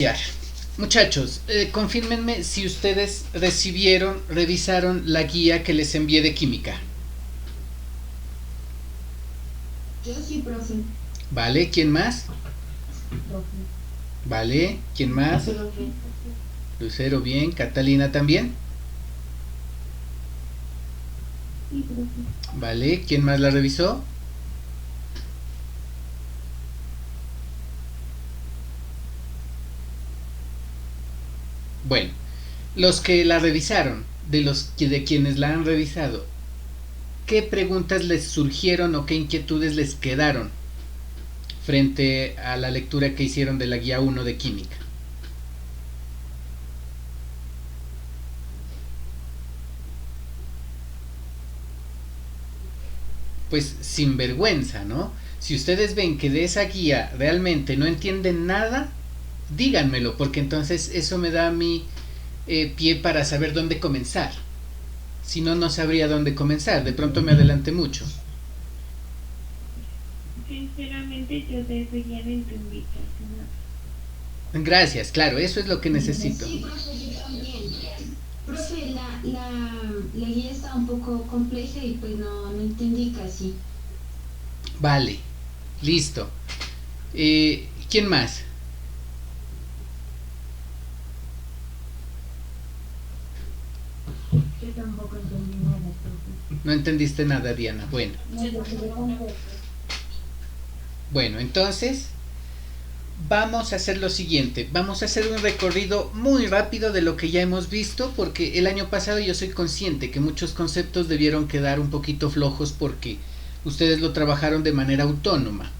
Ya. Muchachos, confírmenme si ustedes revisaron la guía que les envié de química. Yo sí, profe. ¿Vale? ¿Quién más? Profe. ¿Vale? ¿Quién más? Profe. Lucero, bien. ¿Catalina también? Sí, profe. ¿Vale? ¿Quién más la revisó? Bueno, los que la revisaron, de quienes la han revisado, ¿qué preguntas les surgieron o qué inquietudes les quedaron frente a la lectura que hicieron de la guía uno de química? Pues sin vergüenza, ¿no? Si ustedes ven que de esa guía realmente no entienden nada, díganmelo, porque entonces eso me da a mí pie para saber dónde comenzar. Si no, no sabría dónde comenzar. De pronto me adelanté mucho. Sinceramente, yo de esa guía no entendí casi nada. Gracias, claro, eso es lo que necesito. Sí, profe, yo también. Profe, la guía está un poco compleja y pues no entendí casi. Vale, listo. ¿Quién más? Yo tampoco entendí nada, profe. No entendiste nada, Diana. Bueno, No, profe, yo tampoco. bueno, entonces vamos a hacer lo siguiente. Vamos a hacer un recorrido muy rápido de lo que ya hemos visto, porque el año pasado yo soy consciente que muchos conceptos debieron quedar un poquito flojos porque ustedes lo trabajaron de manera autónoma.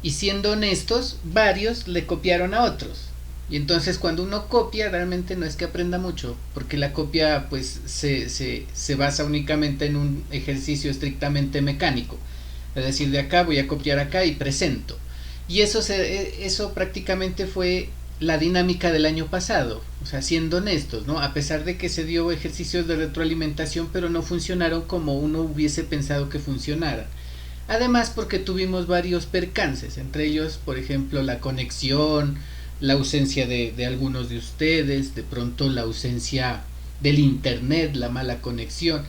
Y siendo honestos, varios le copiaron a otros. Y entonces cuando uno copia realmente no es que aprenda mucho, porque la copia pues se basa únicamente en un ejercicio estrictamente mecánico. Es decir, de acá voy a copiar acá y presento. Y eso prácticamente fue la dinámica del año pasado, o sea, siendo honestos, ¿no? A pesar de que se dio ejercicios de retroalimentación, pero no funcionaron como uno hubiese pensado que funcionaran. Además, porque tuvimos varios percances, entre ellos, por ejemplo, la conexión, la ausencia de algunos de ustedes, de pronto la ausencia del internet, la mala conexión.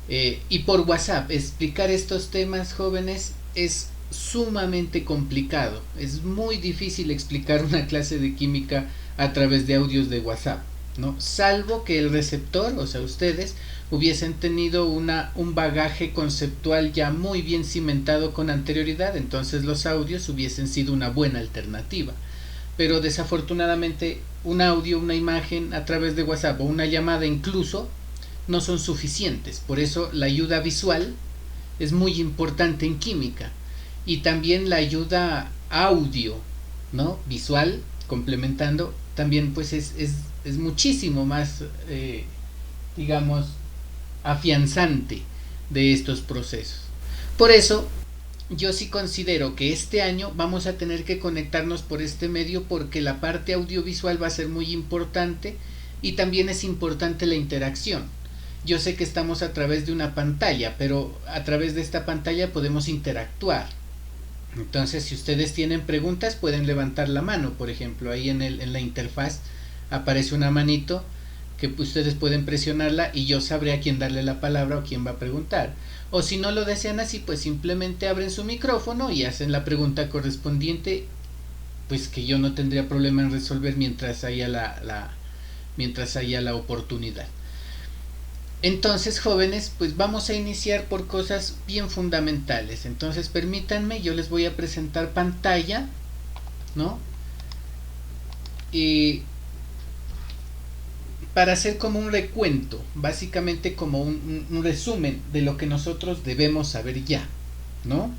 Y por WhatsApp, explicar estos temas, jóvenes, es sumamente complicado. Es muy difícil explicar una clase de química a través de audios de WhatsApp, ¿no? Salvo que el receptor, o sea, ustedes, hubiesen tenido un bagaje conceptual ya muy bien cimentado con anterioridad, entonces los audios hubiesen sido una buena alternativa. Pero desafortunadamente un audio, una imagen a través de WhatsApp o una llamada incluso no son suficientes. Por eso la ayuda visual es muy importante en química y también la ayuda audio, ¿no? Visual, complementando, también pues es muchísimo más, digamos, afianzante de estos procesos. Por eso, yo sí considero que este año vamos a tener que conectarnos por este medio porque la parte audiovisual va a ser muy importante y también es importante la interacción. Yo sé que estamos a través de una pantalla, pero a través de esta pantalla podemos interactuar. Entonces, si ustedes tienen preguntas, pueden levantar la mano. Por ejemplo, ahí en la interfaz aparece una manito que ustedes pueden presionarla y yo sabré a quién darle la palabra o quién va a preguntar. O si no lo desean así, pues simplemente abren su micrófono y hacen la pregunta correspondiente, pues que yo no tendría problema en resolver mientras haya la oportunidad. Entonces, jóvenes, pues vamos a iniciar por cosas bien fundamentales. Entonces, permítanme, yo les voy a presentar pantalla, ¿no? Y para hacer como un recuento, básicamente como un resumen de lo que nosotros debemos saber ya, ¿no?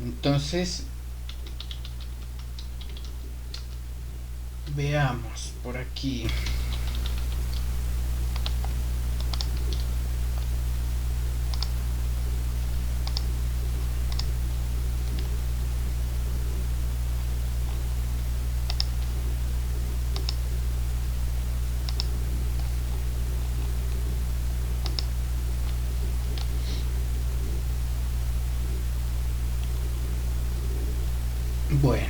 Entonces, veamos por aquí. Bueno,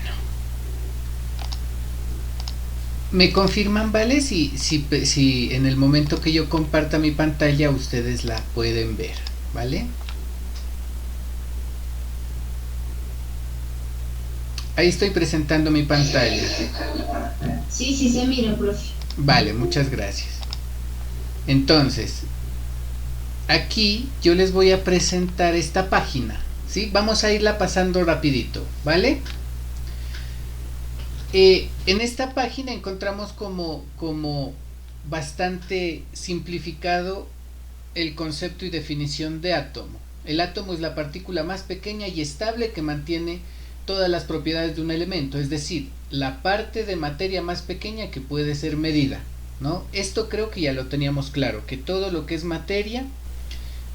Me confirman, ¿vale? Si en el momento que yo comparta mi pantalla ustedes la pueden ver, ¿vale? Ahí estoy presentando mi pantalla. Sí, sí se mira, profe. Vale, muchas gracias. Entonces, aquí yo les voy a presentar esta página, ¿sí? Vamos a irla pasando rapidito, ¿vale? En esta página encontramos como bastante simplificado el concepto y definición de átomo. El átomo es la partícula más pequeña y estable que mantiene todas las propiedades de un elemento, es decir, la parte de materia más pequeña que puede ser medida, ¿no? Esto creo que ya lo teníamos claro, que todo lo que es materia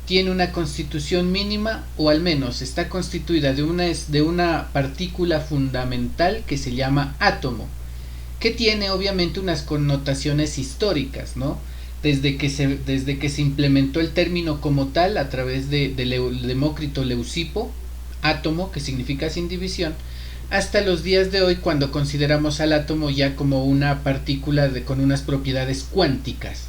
tiene una constitución mínima, o al menos está constituida de una partícula fundamental que se llama átomo, que tiene obviamente unas connotaciones históricas, ¿no? Desde que se implementó el término como tal a través de Demócrito Leucipo, átomo, que significa sin división, hasta los días de hoy, cuando consideramos al átomo ya como una partícula con unas propiedades cuánticas,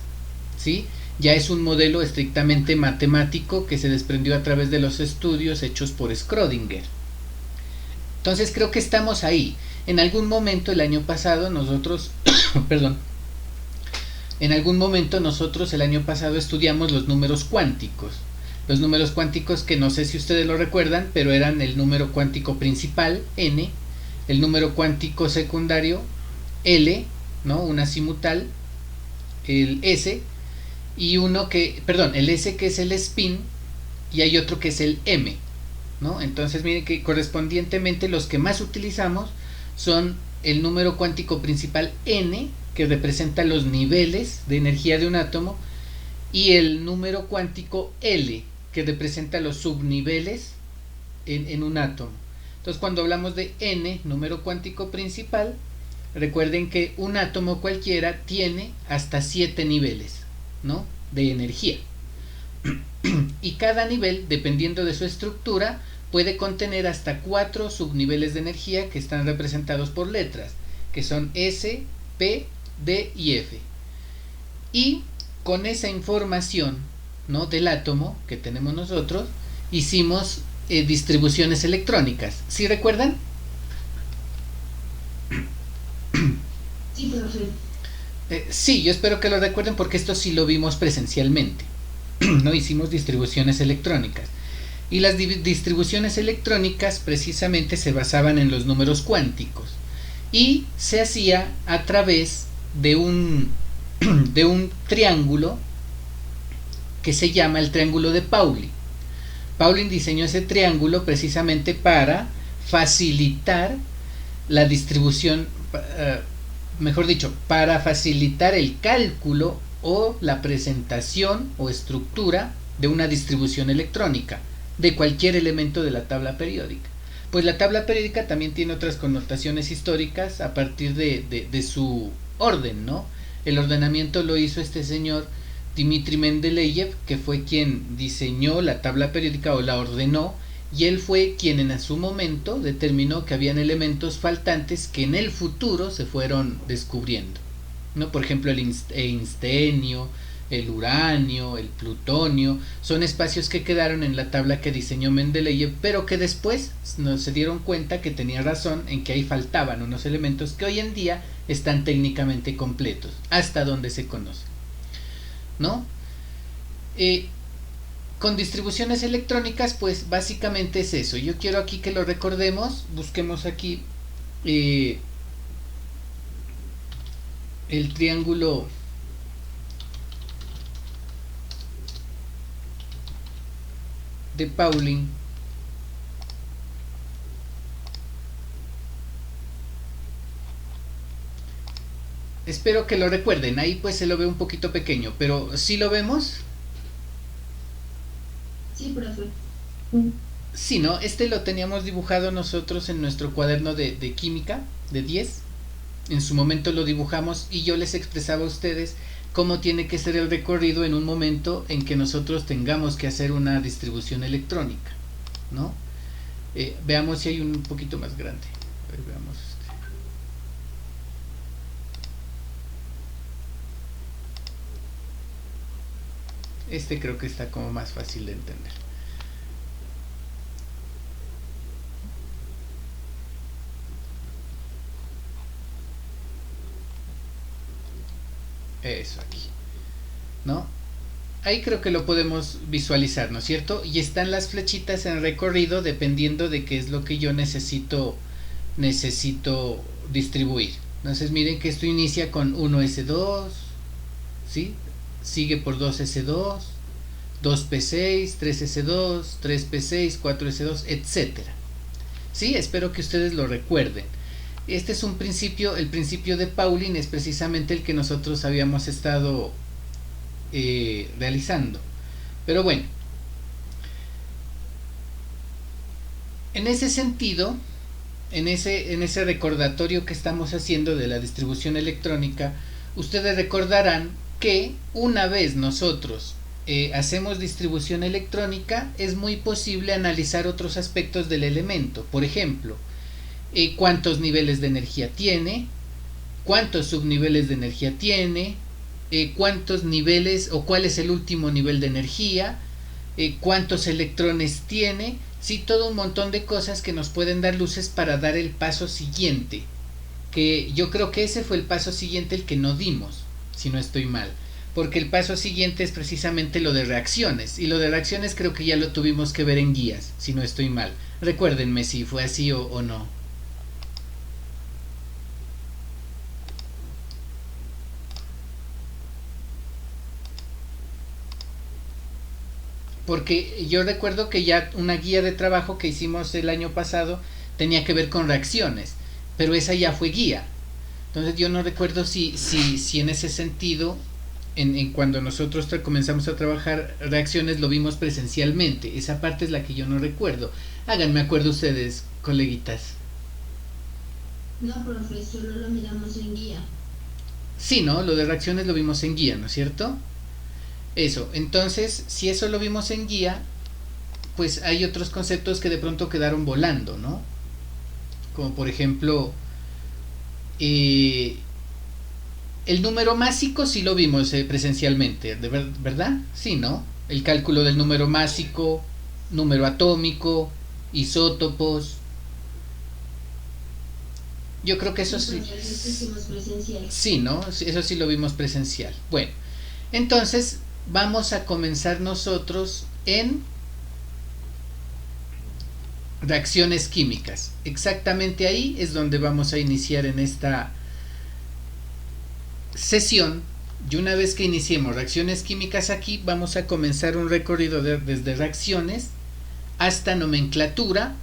¿sí? Ya es un modelo estrictamente matemático que se desprendió a través de los estudios hechos por Schrödinger. Entonces creo que estamos ahí. En algún momento el año pasado nosotros, perdón, en algún momento nosotros el año pasado estudiamos los números cuánticos. Los números cuánticos que no sé si ustedes lo recuerdan, pero eran el número cuántico principal, n, el número cuántico secundario, L, ¿no? Un azimutal, el S, y el S que es el spin, y hay otro que es el M, ¿no? Entonces miren que correspondientemente los que más utilizamos son el número cuántico principal n, que representa los niveles de energía de un átomo, y el número cuántico L, que representa los subniveles en un átomo. Entonces cuando hablamos de n, número cuántico principal, recuerden que un átomo cualquiera tiene hasta 7 niveles, ¿no? De energía. Y cada nivel, dependiendo de su estructura, puede contener hasta 4 subniveles de energía que están representados por letras, que son S, P, D y F. Y con esa información, ¿no? Del átomo que tenemos nosotros, hicimos distribuciones electrónicas. ¿Sí recuerdan? Sí, profe. Sí, yo espero que lo recuerden porque esto sí lo vimos presencialmente. No hicimos distribuciones electrónicas. Y las distribuciones electrónicas precisamente se basaban en los números cuánticos. Y se hacía a través de un triángulo que se llama el triángulo de Pauli. Pauling diseñó ese triángulo precisamente para facilitar la distribución, mejor dicho, para facilitar el cálculo o la presentación o estructura de una distribución electrónica de cualquier elemento de la tabla periódica. Pues la tabla periódica también tiene otras connotaciones históricas a partir de su orden, ¿no? El ordenamiento lo hizo este señor Dmitri Mendeleev, que fue quien diseñó la tabla periódica o la ordenó, y él fue quien en su momento determinó que habían elementos faltantes que en el futuro se fueron descubriendo, ¿no? Por ejemplo, el einstenio, el uranio, el plutonio, son espacios que quedaron en la tabla que diseñó Mendeleev, pero que después se dieron cuenta que tenía razón en que ahí faltaban unos elementos que hoy en día están técnicamente completos, hasta donde se conoce, ¿no? Con distribuciones electrónicas, pues básicamente es eso. Yo quiero aquí que lo recordemos. Busquemos aquí el triángulo de Pauling. Espero que lo recuerden. Ahí pues se lo ve un poquito pequeño, pero ¿sí lo vemos? Sí, profe. Sí, ¿no? Este lo teníamos dibujado nosotros en nuestro cuaderno de química de 10. En su momento lo dibujamos y yo les expresaba a ustedes cómo tiene que ser el recorrido en un momento en que nosotros tengamos que hacer una distribución electrónica, ¿no? Veamos si hay un poquito más grande. A ver, veamos. Este creo que está como más fácil de entender. Eso aquí, ¿no? Ahí creo que lo podemos visualizar, ¿no es cierto? Y están las flechitas en recorrido dependiendo de qué es lo que yo necesito distribuir. Entonces miren que esto inicia con 1S2, ¿sí? Sigue por 2S2, 2P6, 3S2, 3P6, 4S2, etcétera. ¿Sí? Espero que ustedes lo recuerden. Este es un principio, el principio de Pauling es precisamente el que nosotros habíamos estado realizando. Pero bueno, en ese sentido, en ese recordatorio que estamos haciendo de la distribución electrónica, ustedes recordarán que una vez nosotros hacemos distribución electrónica, es muy posible analizar otros aspectos del elemento. Por ejemplo, cuántos niveles de energía tiene, cuántos subniveles de energía tiene, cuántos niveles o cuál es el último nivel de energía, cuántos electrones tiene, sí, todo un montón de cosas que nos pueden dar luces para dar el paso siguiente, que yo creo que ese fue el paso siguiente el que no dimos, si no estoy mal, porque el paso siguiente es precisamente lo de reacciones, y lo de reacciones creo que ya lo tuvimos que ver en guías, si no estoy mal. Recuérdenme si fue así o no. Porque yo recuerdo que ya una guía de trabajo que hicimos el año pasado tenía que ver con reacciones, pero esa ya fue guía. Entonces yo no recuerdo si en ese sentido, en cuando nosotros comenzamos a trabajar reacciones lo vimos presencialmente. Esa parte es la que yo no recuerdo. Háganme acuerdo ustedes, coleguitas. No, profe, solo lo miramos en guía. Sí, ¿no? Lo de reacciones lo vimos en guía, ¿no es cierto? Eso, entonces, si eso lo vimos en guía, pues hay otros conceptos que de pronto quedaron volando, ¿no? Como por ejemplo, el número másico sí lo vimos presencialmente, ¿verdad? Sí, ¿no? El cálculo del número másico, número atómico, isótopos. Yo creo que eso sí. Sí, ¿no? Eso sí lo vimos presencial. Bueno, entonces vamos a comenzar nosotros en reacciones químicas. Exactamente ahí es donde vamos a iniciar en esta sesión. Y una vez que iniciemos reacciones químicas aquí, vamos a comenzar un recorrido desde reacciones hasta nomenclatura,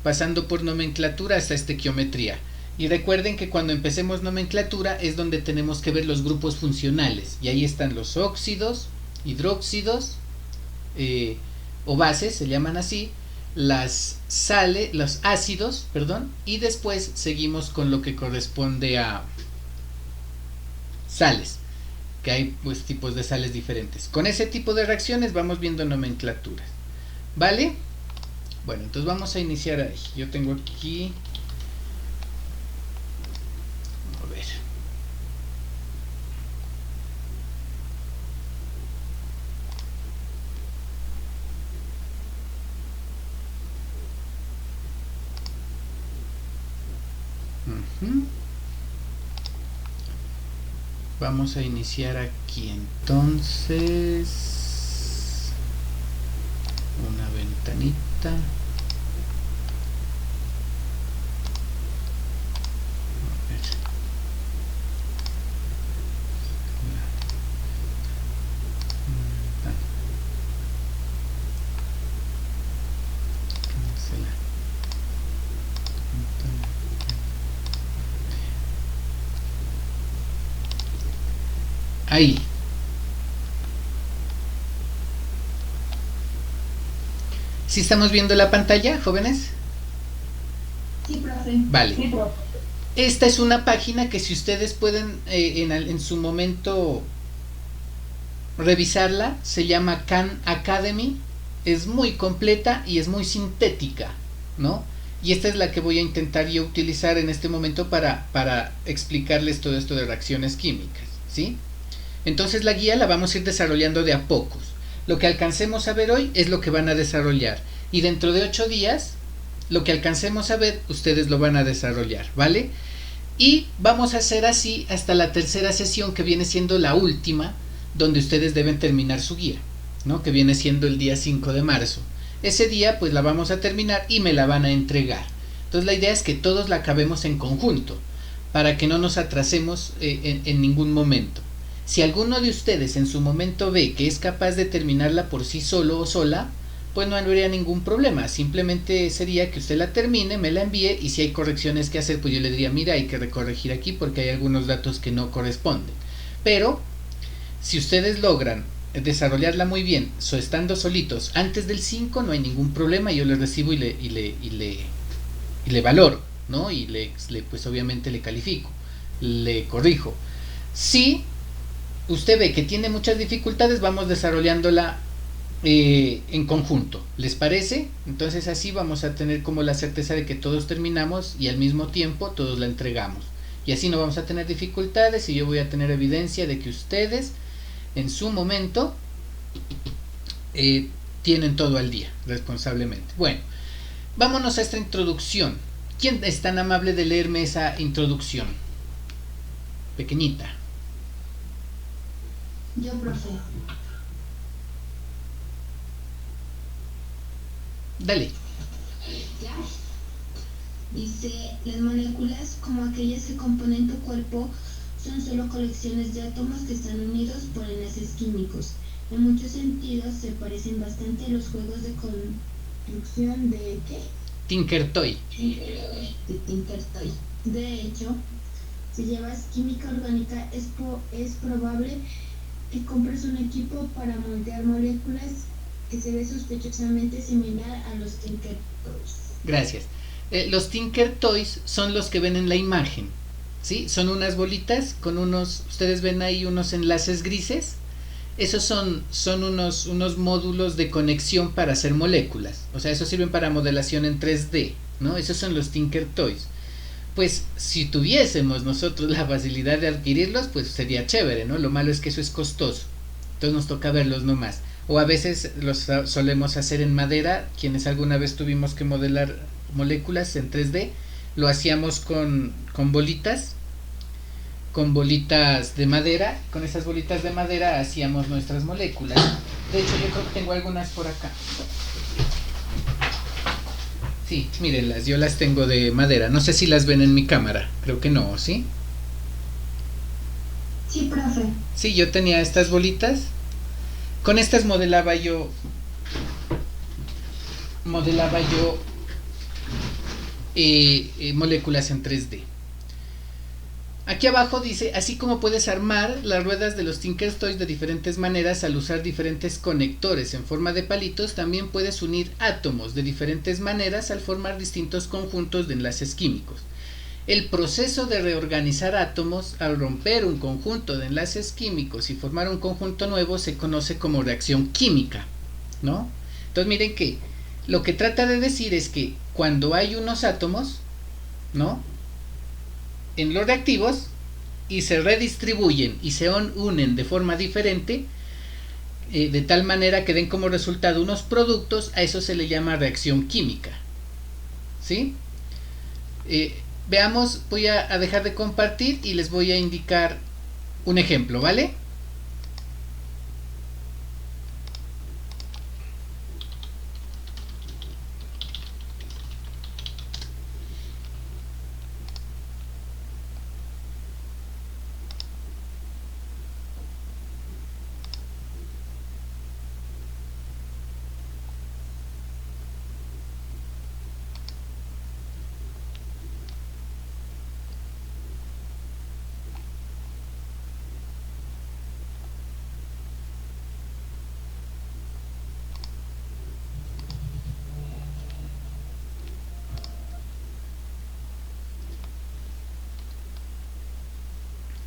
pasando por nomenclatura hasta estequiometría. Y recuerden que cuando empecemos nomenclatura es donde tenemos que ver los grupos funcionales. Y ahí están los óxidos, hidróxidos o bases, se llaman así, las sales, los ácidos, perdón, y después seguimos con lo que corresponde a sales, que hay pues tipos de sales diferentes. Con ese tipo de reacciones vamos viendo nomenclaturas, ¿vale? Bueno, entonces vamos a iniciar ahí. Yo tengo aquí, a ver, vamos a iniciar aquí entonces una ventanita. Ahí. ¿Sí estamos viendo la pantalla, jóvenes? Sí, profe. Vale. Sí, profe. Esta es una página que si ustedes pueden en su momento revisarla, se llama Khan Academy, es muy completa y es muy sintética, ¿no? Y esta es la que voy a intentar yo utilizar en este momento para explicarles todo esto de reacciones químicas, ¿sí? Entonces la guía la vamos a ir desarrollando de a pocos, Lo que alcancemos a ver hoy es lo que van a desarrollar. Y dentro de 8 días, lo que alcancemos a ver, ustedes lo van a desarrollar, ¿vale? Y vamos a hacer así hasta la tercera sesión, que viene siendo la última, donde ustedes deben terminar su guía, ¿no? Que viene siendo el día 5 de marzo. Ese día pues la vamos a terminar y me la van a entregar. Entonces la idea es que todos la acabemos en conjunto, para que no nos atrasemos en ningún momento. Si alguno de ustedes en su momento ve que es capaz de terminarla por sí solo o sola, pues no habría ningún problema. Simplemente sería que usted la termine, me la envíe, y si hay correcciones que hacer, pues yo le diría, mira, hay que recorregir aquí porque hay algunos datos que no corresponden. Pero si ustedes logran desarrollarla muy bien, estando solitos antes del 5, no hay ningún problema. Yo le recibo y le valoro, ¿no? Y pues obviamente le califico, le corrijo. Si usted ve que tiene muchas dificultades, vamos desarrollándola en conjunto, ¿les parece? Entonces así vamos a tener como la certeza de que todos terminamos y al mismo tiempo todos la entregamos, y así no vamos a tener dificultades, y yo voy a tener evidencia de que ustedes en su momento tienen todo al día responsablemente. Bueno, vámonos a esta introducción. ¿Quién es tan amable de leerme esa introducción pequeñita? Yo, profe. Dale. ¿Ya? Dice, las moléculas, como aquellas que componen tu cuerpo, son solo colecciones de átomos que están unidos por enlaces químicos. En muchos sentidos se parecen bastante a los juegos de construcción de ¿qué? Tinker Toy. De Tinker Toy. De hecho, si llevas química orgánica, es probable que compres un equipo para moldear moléculas que se ve sospechosamente similar a los Tinker Toys. Gracias. Los Tinker Toys son los que ven en la imagen, ¿sí? Son unas bolitas con unos, ustedes ven ahí unos enlaces grises. Esos son unos módulos de conexión para hacer moléculas. O sea, esos sirven para modelación en 3D, ¿no? Esos son los Tinker Toys. Pues si tuviésemos nosotros la facilidad de adquirirlos, pues sería chévere, ¿no? Lo malo es que eso es costoso. Entonces nos toca verlos nomás. O a veces los solemos hacer en madera. Quienes alguna vez tuvimos que modelar moléculas en 3D, lo hacíamos con bolitas de madera. Con esas bolitas de madera hacíamos nuestras moléculas. De hecho, yo creo que tengo algunas por acá. Sí, mírenlas, yo las tengo de madera. No sé si las ven en mi cámara. Creo que no, ¿sí? Sí, profe. Sí, yo tenía estas bolitas. Con estas modelaba yo moléculas en 3D. Aquí abajo dice, así como puedes armar las ruedas de los Tinker Toys de diferentes maneras al usar diferentes conectores en forma de palitos, también puedes unir átomos de diferentes maneras al formar distintos conjuntos de enlaces químicos. El proceso de reorganizar átomos al romper un conjunto de enlaces químicos y formar un conjunto nuevo se conoce como reacción química, ¿no? Entonces miren que lo que trata de decir es que cuando hay unos átomos, ¿no?, en los reactivos y se redistribuyen y se unen de forma diferente, de tal manera que den como resultado unos productos, a eso se le llama reacción química, ¿sí? Veamos, voy a dejar de compartir y les voy a indicar un ejemplo, ¿vale?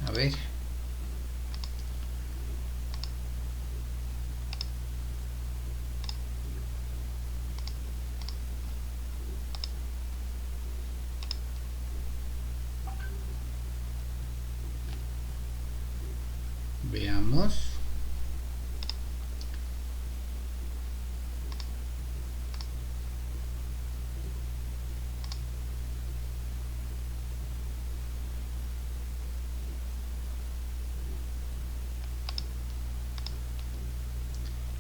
A ver. Veamos.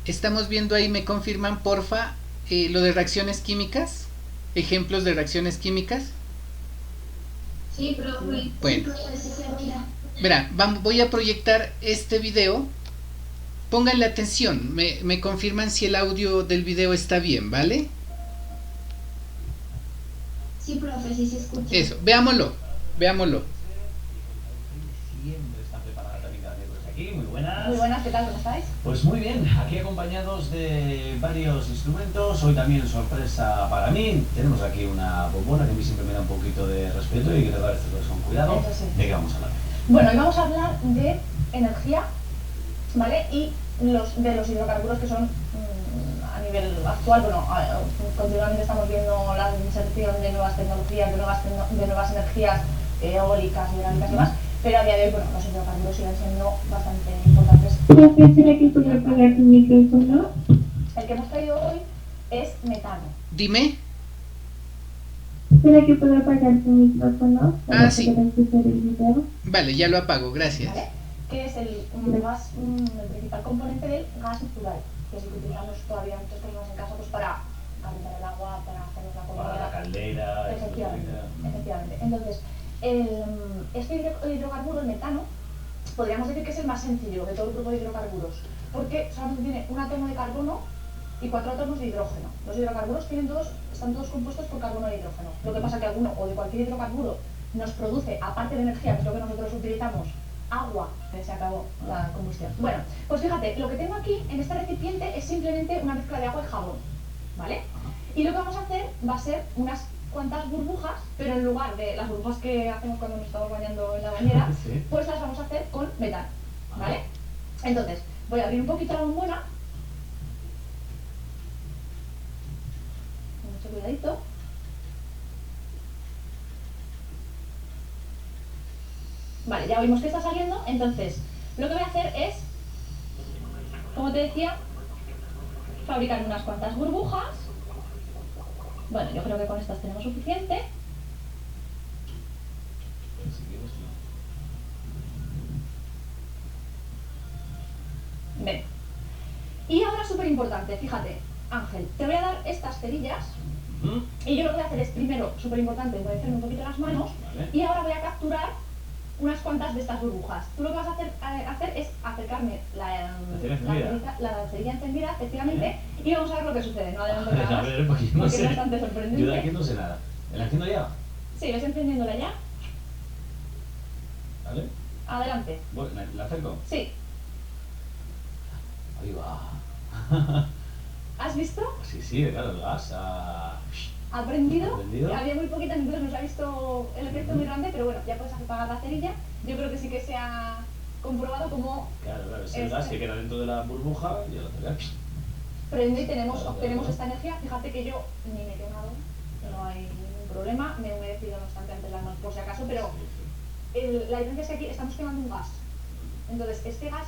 Estamos viendo ahí, me confirman porfa lo de reacciones químicas, ejemplos de reacciones químicas. Sí, profe. Bueno, Sí, profe, sí se mira. verá, voy a proyectar este video. Pónganle atención, me confirman si el audio del video está bien, ¿vale? Sí, profe, sí se escucha. Eso, veámoslo, veámoslo. Siempre están preparadas también cada miércoles aquí. Muy buenas. Muy buenas, ¿qué tal? ¿Cómo estáis? Pues muy bien, aquí acompañados de varios instrumentos. Hoy también sorpresa para mí. Tenemos aquí una bombona que a mí siempre me da un poquito de respeto y hay que tratar estas cosas con cuidado. Eso sí. ¿De qué vamos a hablar? Bueno, hoy vamos a hablar de energía, ¿vale? Y de los hidrocarburos que son a nivel actual, bueno, continuamente estamos viendo la inserción de nuevas tecnologías, de nuevas energías eólicas, hidráulicas y demás, pero a día de hoy, bueno, los hidrocarburos siguen siendo bastante importantes. Profe, ¿será que puedo apagar tu micrófono? El que hemos traído hoy es metano. Dime. ¿Será que puedo apagar tu micrófono? Para Sí. poder escuchar el video. Vale, ya lo apago, gracias. ¿Vale? Que es el gas, el principal componente del gas natural, que es el que utilizamos todavía muchas personas en casa pues para calentar el agua, para hacernos la comida. Para la caldera. Efectivamente, efectivamente. Entonces, este hidrocarburo, el metano, podríamos decir que es el más sencillo de todo el grupo de hidrocarburos, porque solamente tiene un átomo de carbono y 4 átomos de hidrógeno. Los hidrocarburos están todos compuestos por carbono e hidrógeno. Lo que pasa es que alguno o de cualquier hidrocarburo nos produce, aparte de energía, que es lo que nosotros utilizamos, agua, que se acabó la combustión. Bueno, pues fíjate, lo que tengo aquí en este recipiente es simplemente una mezcla de agua y jabón, ¿vale? Y lo que vamos a hacer va a ser unas cuantas burbujas, pero en lugar de las burbujas que hacemos cuando nos estamos bañando en la bañera, Sí. pues las vamos a hacer con metano, ¿vale? Entonces, voy a abrir un poquito la bombona, con mucho cuidadito. Vale, ya vimos que está saliendo, entonces lo que voy a hacer es, como te decía, fabricar unas cuantas burbujas. Bueno, yo creo que con estas tenemos suficiente. Si quieres, no. Ven. Y ahora súper importante, fíjate, Ángel, te voy a dar estas cerillas y yo lo que voy a hacer es, primero, súper importante, voy a hacerme un poquito las manos Vale. y ahora voy a capturar unas cuantas de estas burbujas. Tú lo que vas a hacer es acercarme la cerilla encendida, efectivamente, y vamos a ver lo que sucede. No adelanto nada A más, ver, porque yo no porque es sé. bastante sorprendente. Yo de aquí no sé nada. ¿La enciendo ya? Sí, ves encendiéndola ya. ¿Vale? Adelante. Bueno, ¿la acerco? Sí. Ahí va. ¿Has visto? Sí, sí, claro, el gas. Ha prendido. ¿Ha prendido? Había muy poquita, entonces no se ha visto el efecto muy grande, pero bueno, ya puedes apagar la cerilla. Yo creo que sí que se ha comprobado cómo Claro, claro, es el gas que queda dentro de la burbuja y el otro gas. prende y Claro, obtenemos claro. esta energía. Fíjate que yo ni me he quemado, no hay ningún problema, me he humedecido no obstante antes las manos por si acaso, pero la diferencia es que aquí estamos quemando un gas. Entonces, este gas,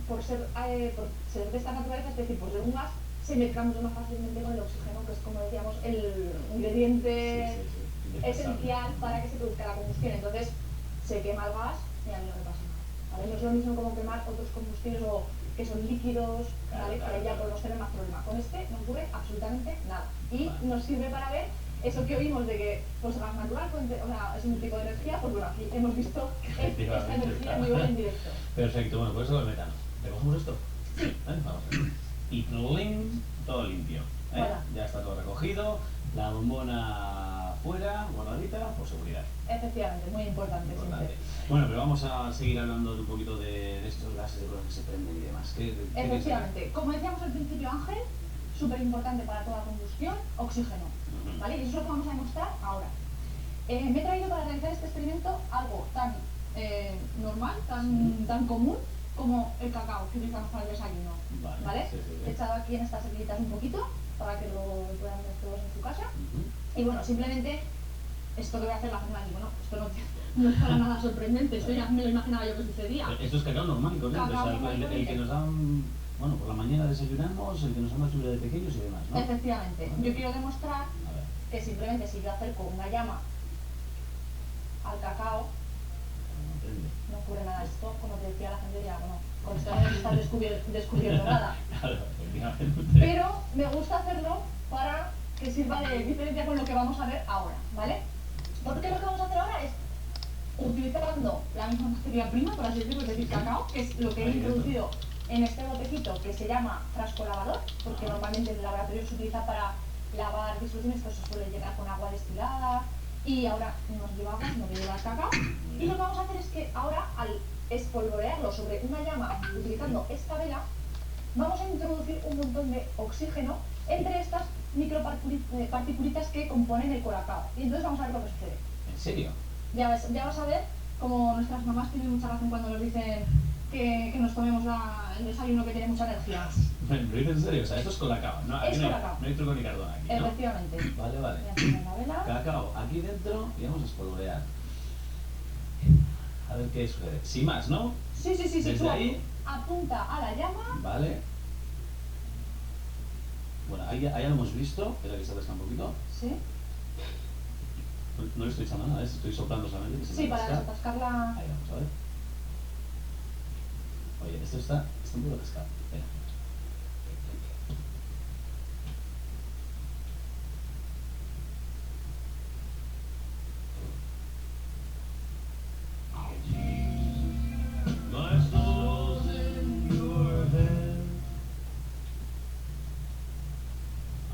por ser de esta naturaleza, es decir, por ser un gas, se mezcla mucho más fácilmente con el oxígeno, que es, como decíamos, el ingrediente esencial para que se produzca la combustión. Entonces, se quema el gas y a mí no me pasa nada, ¿vale? No es lo mismo como quemar otros combustibles o que son líquidos, ¿vale? Que ahí ya podemos tener más problemas. Con este no ocurre absolutamente nada. Y nos sirve para ver eso que oímos de que pues, gas natural o sea, es un tipo de energía, pues bueno, aquí hemos visto esta energía en vivo y en directo. Perfecto, bueno, pues eso es el metano. ¿Recogemos esto? Sí. Vamos a ver. Y plin, todo limpio. Voilà. Ya está todo recogido. La bombona fuera, guardadita, por seguridad. Efectivamente, muy importante, Importante. siempre. Bueno, pero vamos a seguir hablando un poquito de estos gases, de cosas que se prenden y demás. ¿Qué Efectivamente, como decíamos al principio, Ángel, súper importante para toda combustión, oxígeno. Ujú. ¿Vale? Y eso es lo que vamos a demostrar ahora. Me he traído para realizar este experimento algo tan normal, tan común, como el cacao que utilizamos para el desayuno. ¿Vale? Sí, sí, sí. He echado aquí en estas servilletas un poquito para que lo puedan ver todos en su casa. Ujú. Y bueno, simplemente esto que voy a hacer la forma de bueno, esto no es para nada sorprendente, esto ya me lo imaginaba yo que sucedía. Esto es cacao normal y corriente, Cacao o sea, normal y el corriente. que nos dan, bueno, por la mañana desayunamos, el que nos dan la chula de pequeños y demás, ¿no? Efectivamente, yo quiero demostrar A ver, que simplemente si yo acerco una llama al cacao, no prende. no ocurre nada. Esto, como te decía la gente, ya, bueno, con esto no se está descubriendo nada. Claro, efectivamente. Pero me gusta hacerlo para que sirva de diferencia con lo que vamos a ver ahora, ¿vale? Porque lo que vamos a hacer ahora es, utilizando la misma materia prima, por así decirlo, es decir, cacao, que es lo que he introducido en este botecito que se llama frasco lavador, porque normalmente en el laboratorio se utiliza para lavar disoluciones, pues se suele llenar con agua destilada, y ahora nos lleva agua, no que lleva cacao. Y lo que vamos a hacer es que ahora, al espolvorearlo sobre una llama utilizando esta vela, vamos a introducir un montón de oxígeno entre estas microparticulitas que componen el colacao. Y entonces vamos a ver lo que sucede. ¿En serio? Ya vas a ver como nuestras mamás tienen mucha razón cuando nos dicen que nos tomemos el desayuno que tiene mucha energía. ¿Lo dices en serio? O sea, esto es colacao, ¿no? Aquí Es no hay, colacao. no hay truco ni cardón aquí, ¿no? Efectivamente. Vale, vale. Voy a poner la vela. Cacao aquí dentro y vamos a espolvorear. A ver qué sucede. Sin más, ¿no? Sí, Desde tú ahí. apunta a la llama. Vale. Bueno, ahí ya lo hemos visto. Espera que se atasca un poquito. Sí. No le estoy echando nada, estoy soplando solamente. Que se Sí, me para atasca. desatascarla. Ahí vamos a ver. Oye, esto está un poco atascado. Espera.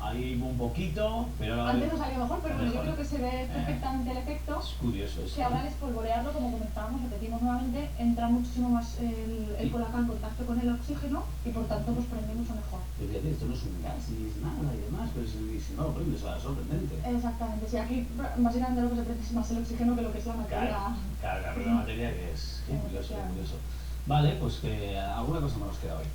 Ahí un poquito, pero Antes no salía mejor, pero bueno, yo mejor. creo que se ve perfectamente el efecto. Es curioso eso. Que ahora al espolvorearlo, como comentábamos, repetimos nuevamente, entra muchísimo más el colacao en contacto con el oxígeno y por tanto pues prende mucho mejor. Pero fíjate, esto no es un gas ni es nada y demás, pero si no lo prendes, va, es sorprendente. Exactamente, sí, aquí básicamente lo que se prende es más el oxígeno que lo que es la materia. Claro, pero la materia que es. Qué curioso, qué curioso. Vale, pues que alguna cosa más nos queda hoy.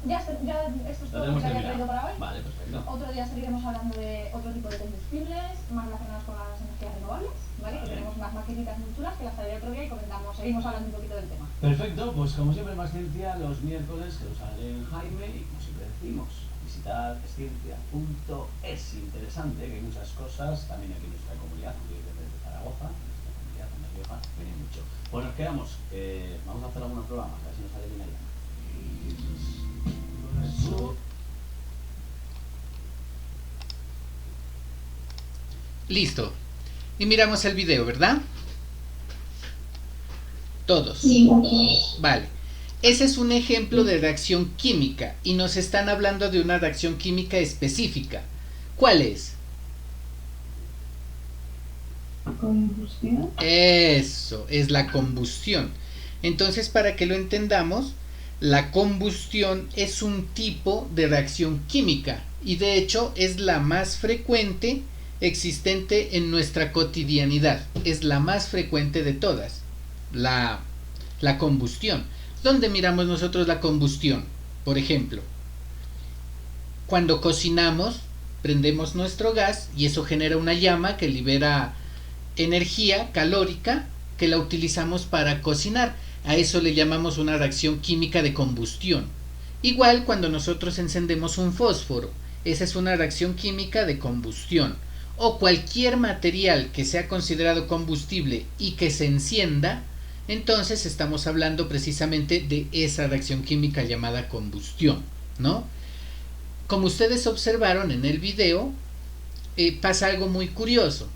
Ya esto es Lo todo lo tenemos que había terminado. traído para hoy. Vale, perfecto. Otro día seguiremos hablando de otro tipo de combustibles más relacionados con las energías renovables, ¿vale? Que tenemos unas maquinitas muy chulas que las traeré otro día y seguimos hablando un poquito del tema. Perfecto, pues como siempre más ciencia los miércoles que nos sale en Jaime y como siempre decimos, visitar esciencia.es. Interesante que hay muchas cosas, también aquí en nuestra comunidad, desde Zaragoza, nuestra comunidad en La Rioja, viene mucho. Pues nos quedamos, vamos a hacer alguna prueba más, a ver si nos sale bien allá. Listo. Y miramos el video, ¿verdad? Todos. Sí. Vale. Ese es un ejemplo de reacción química y nos están hablando de una reacción química específica. ¿Cuál es? Combustión. Eso, es la combustión. Entonces, para que lo entendamos, la combustión es un tipo de reacción química y de hecho es la más frecuente existente en nuestra cotidianidad. Es la más frecuente de todas, la combustión. ¿Dónde miramos nosotros la combustión? Por ejemplo, cuando cocinamos, prendemos nuestro gas y eso genera una llama que libera energía calórica que la utilizamos para cocinar. A eso le llamamos una reacción química de combustión. Igual cuando nosotros encendemos un fósforo, esa es una reacción química de combustión. O cualquier material que sea considerado combustible y que se encienda, entonces estamos hablando precisamente de esa reacción química llamada combustión, ¿no? Como ustedes observaron en el video, pasa algo muy curioso,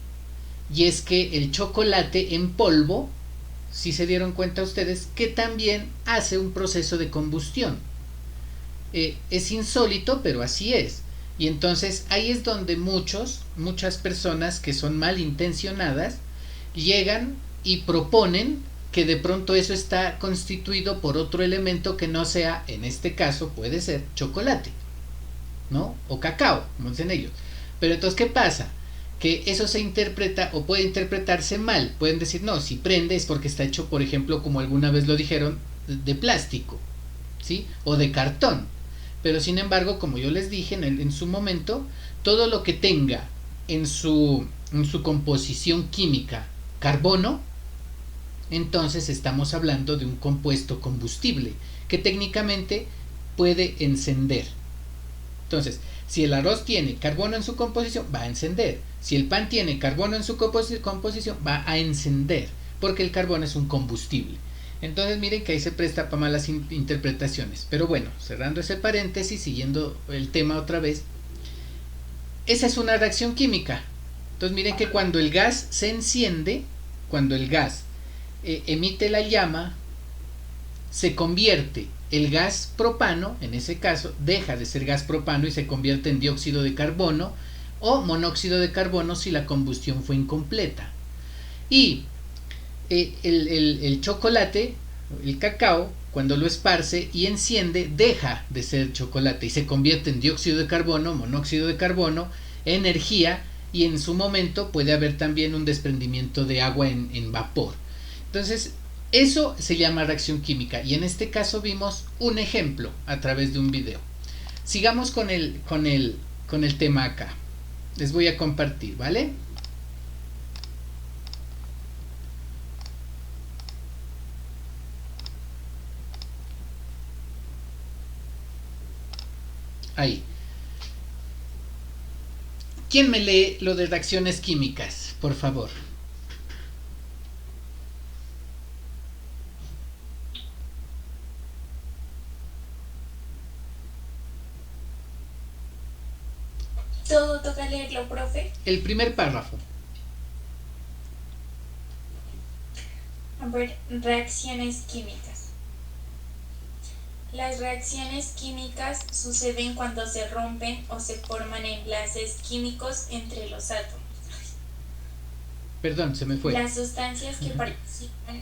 y es que el chocolate en polvo, si se dieron cuenta ustedes, que también hace un proceso de combustión. Es insólito, pero así es. Y entonces ahí es donde muchas personas que son malintencionadas llegan y proponen que de pronto eso está constituido por otro elemento que no sea, en este caso puede ser chocolate, ¿no? O cacao, como dicen ellos. Pero entonces, ¿qué pasa? Que eso se interpreta o puede interpretarse mal. Pueden decir, no, si prende es porque está hecho, por ejemplo, como alguna vez lo dijeron, de plástico, ¿sí? O de cartón. Pero sin embargo, como yo les dije en su momento, todo lo que tenga en su composición química carbono, entonces estamos hablando de un compuesto combustible que técnicamente puede encender. Entonces, si el arroz tiene carbono en su composición, va a encender. Si el pan tiene carbono en su composición, va a encender. porque el carbón es un combustible. Entonces miren que ahí se presta para malas interpretaciones. Pero bueno, cerrando ese paréntesis, siguiendo el tema otra vez, esa es una reacción química. Entonces miren que cuando el gas se enciende, cuando el gas emite la llama, se convierte el gas propano, en ese caso deja de ser gas propano y se convierte en dióxido de carbono o monóxido de carbono si la combustión fue incompleta. Y el chocolate, el cacao, cuando lo esparce y enciende, deja de ser chocolate y se convierte en dióxido de carbono, monóxido de carbono, energía, y en su momento puede haber también un desprendimiento de agua en vapor. Entonces, eso se llama reacción química, y en este caso vimos un ejemplo a través de un video. Sigamos con el tema acá. Les voy a compartir, ¿vale? Ahí. ¿Quién me lee lo de reacciones químicas, por favor? ¿Todo toca leerlo, profe? El primer párrafo. A ver, reacciones químicas. Las reacciones químicas suceden cuando se rompen o se forman enlaces químicos entre los átomos. Perdón, se me fue. Las sustancias que participan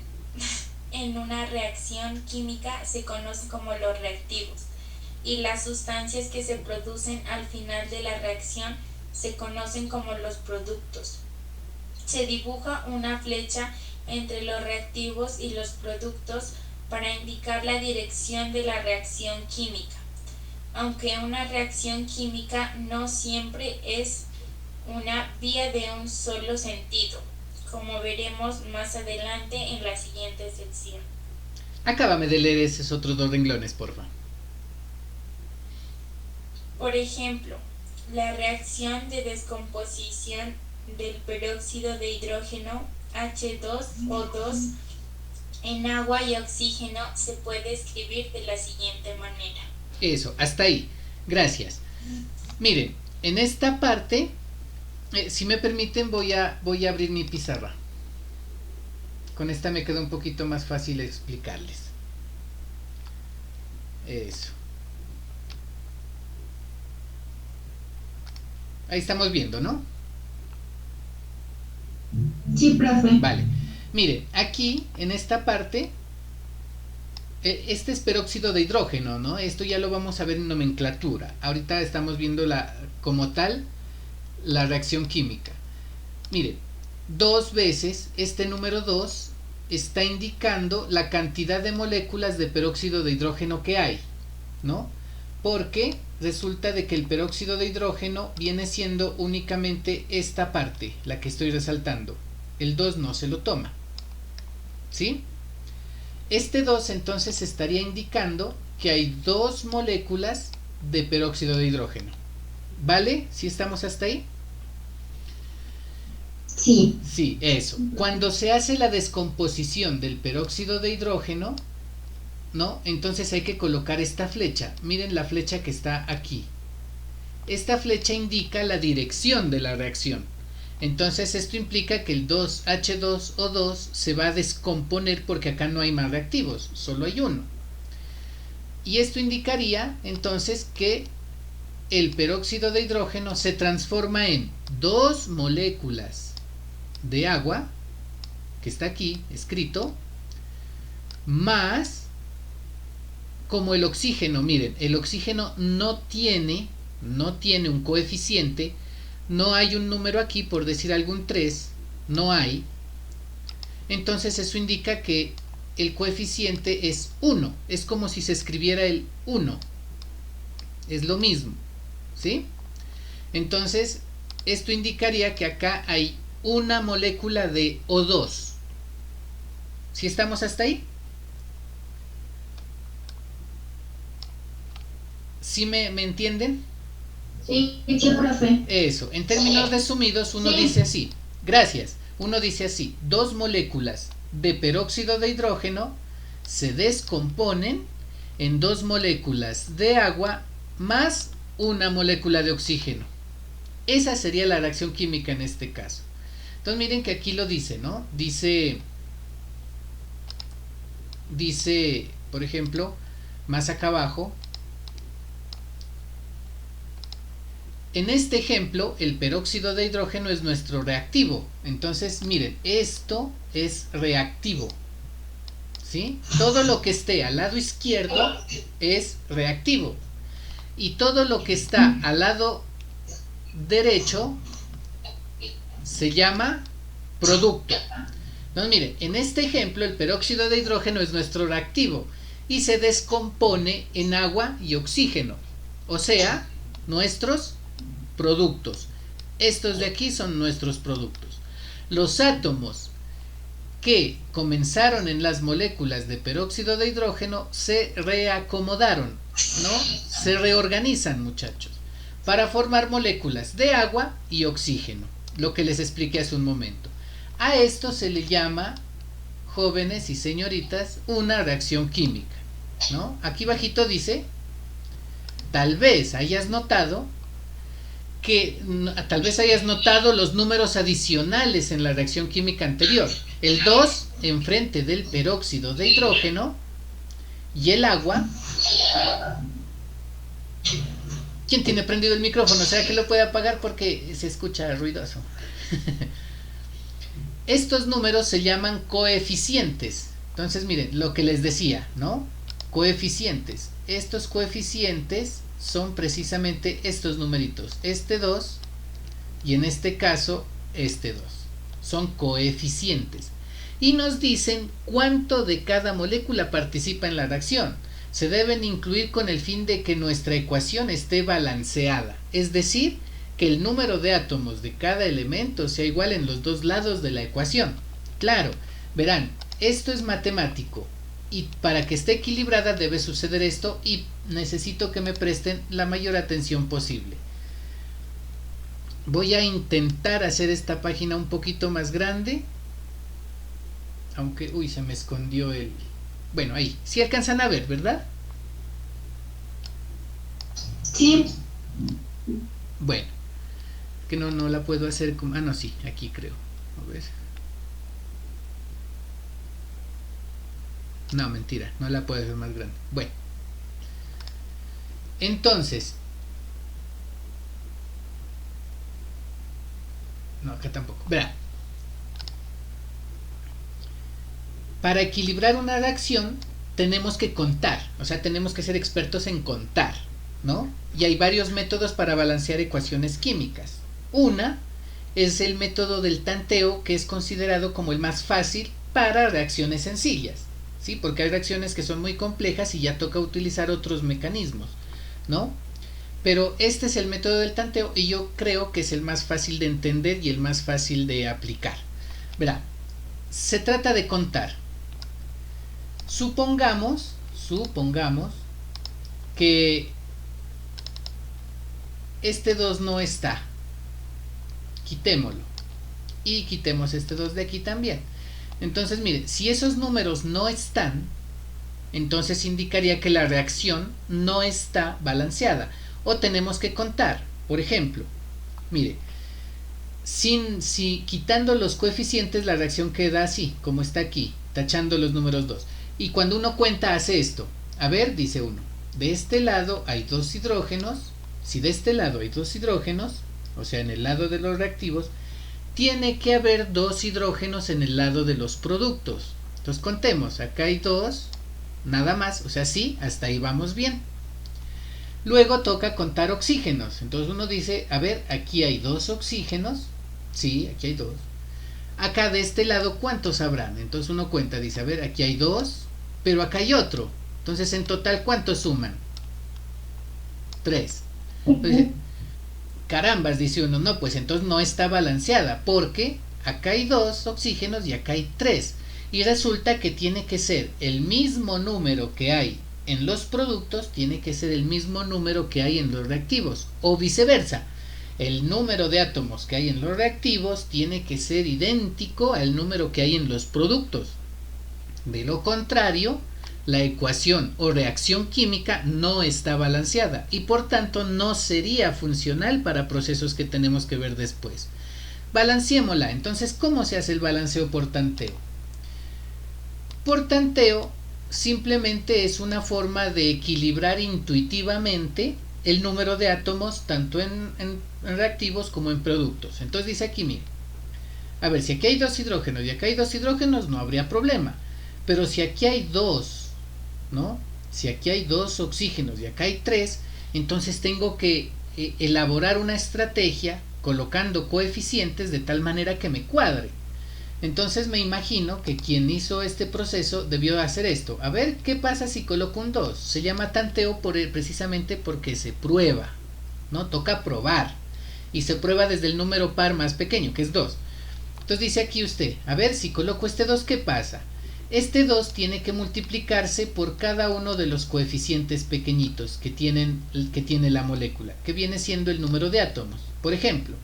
en una reacción química se conocen como los reactivos, y las sustancias que se producen al final de la reacción se conocen como los productos. Se dibuja una flecha entre los reactivos y los productos para indicar la dirección de la reacción química, aunque una reacción química no siempre es una vía de un solo sentido, como veremos más adelante en la siguiente sección. Acábame de leer esos otros dos renglones, porfa. Por ejemplo, la reacción de descomposición del peróxido de hidrógeno H2O2 en agua y oxígeno se puede escribir de la siguiente manera. Eso, hasta ahí. Gracias. Miren, en esta parte, si me permiten, voy a abrir mi pizarra. Con esta me queda un poquito más fácil explicarles. Eso. Ahí estamos viendo, ¿no? Sí, profe. Vale. Miren, aquí, en esta parte, este es peróxido de hidrógeno, ¿no? Esto ya lo vamos a ver en nomenclatura. Ahorita estamos viendo como tal la reacción química. Miren, dos veces este número 2 está indicando la cantidad de moléculas de peróxido de hidrógeno que hay, ¿no? Porque resulta de que el peróxido de hidrógeno viene siendo únicamente esta parte, la que estoy resaltando. El 2 no se lo toma, ¿sí? Este 2 entonces estaría indicando que hay 2 moléculas de peróxido de hidrógeno. ¿Vale? ¿Sí estamos hasta ahí? Sí. Sí, eso. Cuando se hace la descomposición del peróxido de hidrógeno, ¿no? Entonces hay que colocar esta flecha. Miren la flecha que está aquí. Esta flecha indica la dirección de la reacción. Entonces esto implica que el 2H2O2 se va a descomponer porque acá no hay más reactivos, solo hay uno. Y esto indicaría entonces que el peróxido de hidrógeno se transforma en 2 moléculas de agua, que está aquí escrito, más como el oxígeno. Miren, el oxígeno no tiene un coeficiente, no hay un número aquí, por decir algún 3, no hay. Entonces eso indica que el coeficiente es 1, es como si se escribiera el 1, es lo mismo, ¿sí? Entonces esto indicaría que acá hay una molécula de O2. ¿Sí estamos hasta ahí? ¿Sí me entienden? Sí, profe. Eso, en términos resumidos uno dice así, gracias, uno dice así, 2 moléculas de peróxido de hidrógeno se descomponen en 2 moléculas de agua más una molécula de oxígeno. Esa sería la reacción química en este caso. Entonces miren que aquí lo dice, ¿no? Dice, por ejemplo, más acá abajo, en este ejemplo el peróxido de hidrógeno es nuestro reactivo. Entonces miren, esto es reactivo, ¿sí? Todo lo que esté al lado izquierdo es reactivo y todo lo que está al lado derecho se llama producto. Entonces miren, en este ejemplo el peróxido de hidrógeno es nuestro reactivo y se descompone en agua y oxígeno, o sea, nuestros productos. Estos de aquí son nuestros productos. Los átomos que comenzaron en las moléculas de peróxido de hidrógeno se reacomodaron, ¿no? Se reorganizan, muchachos, para formar moléculas de agua y oxígeno, lo que les expliqué hace un momento. A esto se le llama, jóvenes y señoritas, una reacción química, ¿no? Aquí bajito dice, tal vez hayas notado los números adicionales en la reacción química anterior. El 2 enfrente del peróxido de hidrógeno y el agua. ¿Quién tiene prendido el micrófono? ¿Será que lo puede apagar porque se escucha ruidoso? Estos números se llaman coeficientes. Entonces miren, lo que les decía, ¿no? Coeficientes. Estos coeficientes son precisamente estos numeritos, este 2 y en este caso este 2. Son coeficientes y nos dicen cuánto de cada molécula participa en la reacción. Se deben incluir con el fin de que nuestra ecuación esté balanceada, es decir, que el número de átomos de cada elemento sea igual en los dos lados de la ecuación. Claro, verán, esto es matemático y para que esté equilibrada debe suceder esto y necesito que me presten la mayor atención posible. Voy a intentar hacer esta página un poquito más grande, aunque, uy, se me escondió el... Bueno, ahí, sí alcanzan a ver, ¿verdad? Sí. Bueno, que no la puedo hacer como... Ah, no, sí, aquí creo. A ver. No, mentira, no la puedo hacer más grande. Bueno. Entonces. No, acá tampoco. Verá. Para equilibrar una reacción tenemos que contar, o sea, tenemos que ser expertos en contar, ¿no? Y hay varios métodos para balancear ecuaciones químicas. Una es el método del tanteo, que es considerado como el más fácil para reacciones sencillas, ¿sí? Porque hay reacciones que son muy complejas y ya toca utilizar otros mecanismos, ¿no? Pero este es el método del tanteo y yo creo que es el más fácil de entender y el más fácil de aplicar. Verá, se trata de contar. Supongamos que este 2 no está. Quitémoslo. Y quitemos este 2 de aquí también. Entonces, mire, si esos números no están, entonces indicaría que la reacción no está balanceada. O tenemos que contar. Por ejemplo, mire, si quitando los coeficientes la reacción queda así, como está aquí, tachando los números 2. Y cuando uno cuenta hace esto. A ver, dice uno, de este lado hay 2 hidrógenos. Si de este lado hay 2 hidrógenos, o sea, en el lado de los reactivos, tiene que haber 2 hidrógenos en el lado de los productos. Entonces contemos, acá hay 2, nada más, o sea, sí, hasta ahí vamos bien. Luego toca contar oxígenos. Entonces uno dice, a ver, aquí hay 2 oxígenos. Sí, aquí hay 2. Acá de este lado, ¿cuántos habrán? Entonces uno cuenta, dice, a ver, aquí hay 2, pero acá hay otro. Entonces en total, ¿cuántos suman? 3. Entonces, carambas, dice uno, no, pues entonces no está balanceada, porque acá hay 2 oxígenos y acá hay 3. Y resulta que tiene que ser el mismo número que hay en los productos, tiene que ser el mismo número que hay en los reactivos, o viceversa. el número de átomos que hay en los reactivos tiene que ser idéntico al número que hay en los productos. De lo contrario, la ecuación o reacción química no está balanceada y por tanto no sería funcional para procesos que tenemos que ver después. Balanceémosla. Entonces, ¿cómo se hace el balanceo por tanteo? Por tanteo simplemente es una forma de equilibrar intuitivamente el número de átomos tanto en reactivos como en productos. Entonces dice aquí, mire, a ver, si aquí hay 2 hidrógenos y acá hay 2 hidrógenos no habría problema, pero si aquí hay 2, ¿no? Si aquí hay 2 oxígenos y acá hay 3, entonces tengo que elaborar una estrategia colocando coeficientes de tal manera que me cuadre. Entonces me imagino que quien hizo este proceso debió hacer esto. A ver, ¿qué pasa si coloco un 2? Se llama tanteo precisamente porque se prueba, ¿no? Toca probar. Y se prueba desde el número par más pequeño, que es 2. Entonces dice aquí usted, a ver, si coloco este 2, ¿qué pasa? Este 2 tiene que multiplicarse por cada uno de los coeficientes pequeñitos que tiene la molécula, que viene siendo el número de átomos. Por ejemplo,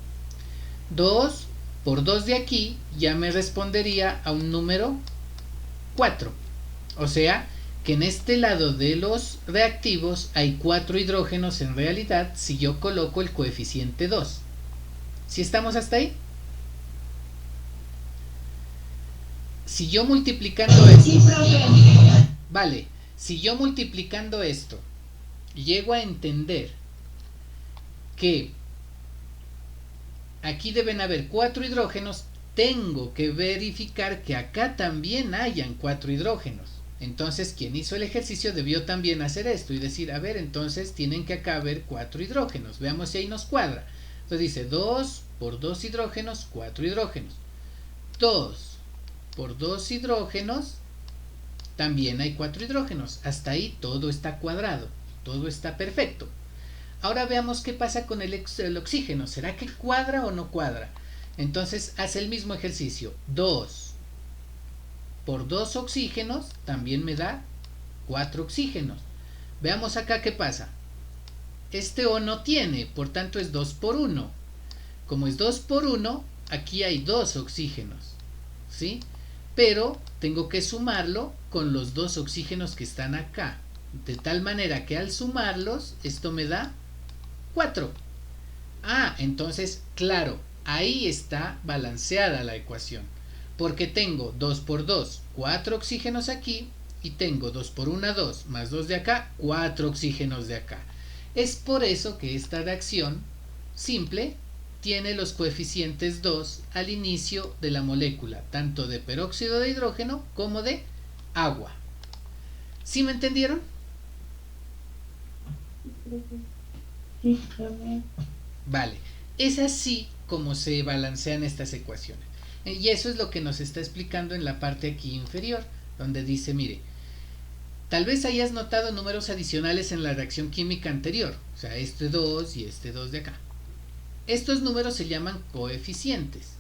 2 por 2 de aquí ya me respondería a un número 4. O sea que en este lado de los reactivos hay 4 hidrógenos en realidad si yo coloco el coeficiente 2. ¿Sí estamos hasta ahí? Si yo multiplicando esto, vale, si yo multiplicando esto llego a entender que aquí deben haber 4 hidrógenos, tengo que verificar que acá también hayan 4 hidrógenos. Entonces quien hizo el ejercicio debió también hacer esto y decir, a ver, entonces tienen que acá haber 4 hidrógenos, veamos si ahí nos cuadra. Entonces dice 2 por 2 hidrógenos, 4 hidrógenos. 2 por 2 hidrógenos, también hay 4 hidrógenos. Hasta ahí todo está cuadrado, todo está perfecto. Ahora veamos qué pasa con el oxígeno. ¿Será que cuadra o no cuadra? Entonces hace el mismo ejercicio. 2 por 2 oxígenos también me da 4 oxígenos. Veamos acá qué pasa. Este O no tiene, por tanto es 2 por 1. Como es 2 por 1, aquí hay 2 oxígenos, ¿sí? Pero tengo que sumarlo con los 2 oxígenos que están acá. De tal manera que al sumarlos, esto me da 4. Ah, entonces, claro, ahí está balanceada la ecuación. Porque tengo 2 por 2, 4 oxígenos aquí. Y tengo 2 por 1, 2, más 2 de acá, 4 oxígenos de acá. Es por eso que esta reacción simple tiene los coeficientes 2 al inicio de la molécula, tanto de peróxido de hidrógeno como de agua. ¿Sí me entendieron? Sí, también. Vale, es así como se balancean estas ecuaciones. Y eso es lo que nos está explicando en la parte aquí inferior, donde dice, mire, tal vez hayas notado números adicionales en la reacción química anterior, o sea, este 2 y este 2 de acá. Estos números se llaman coeficientes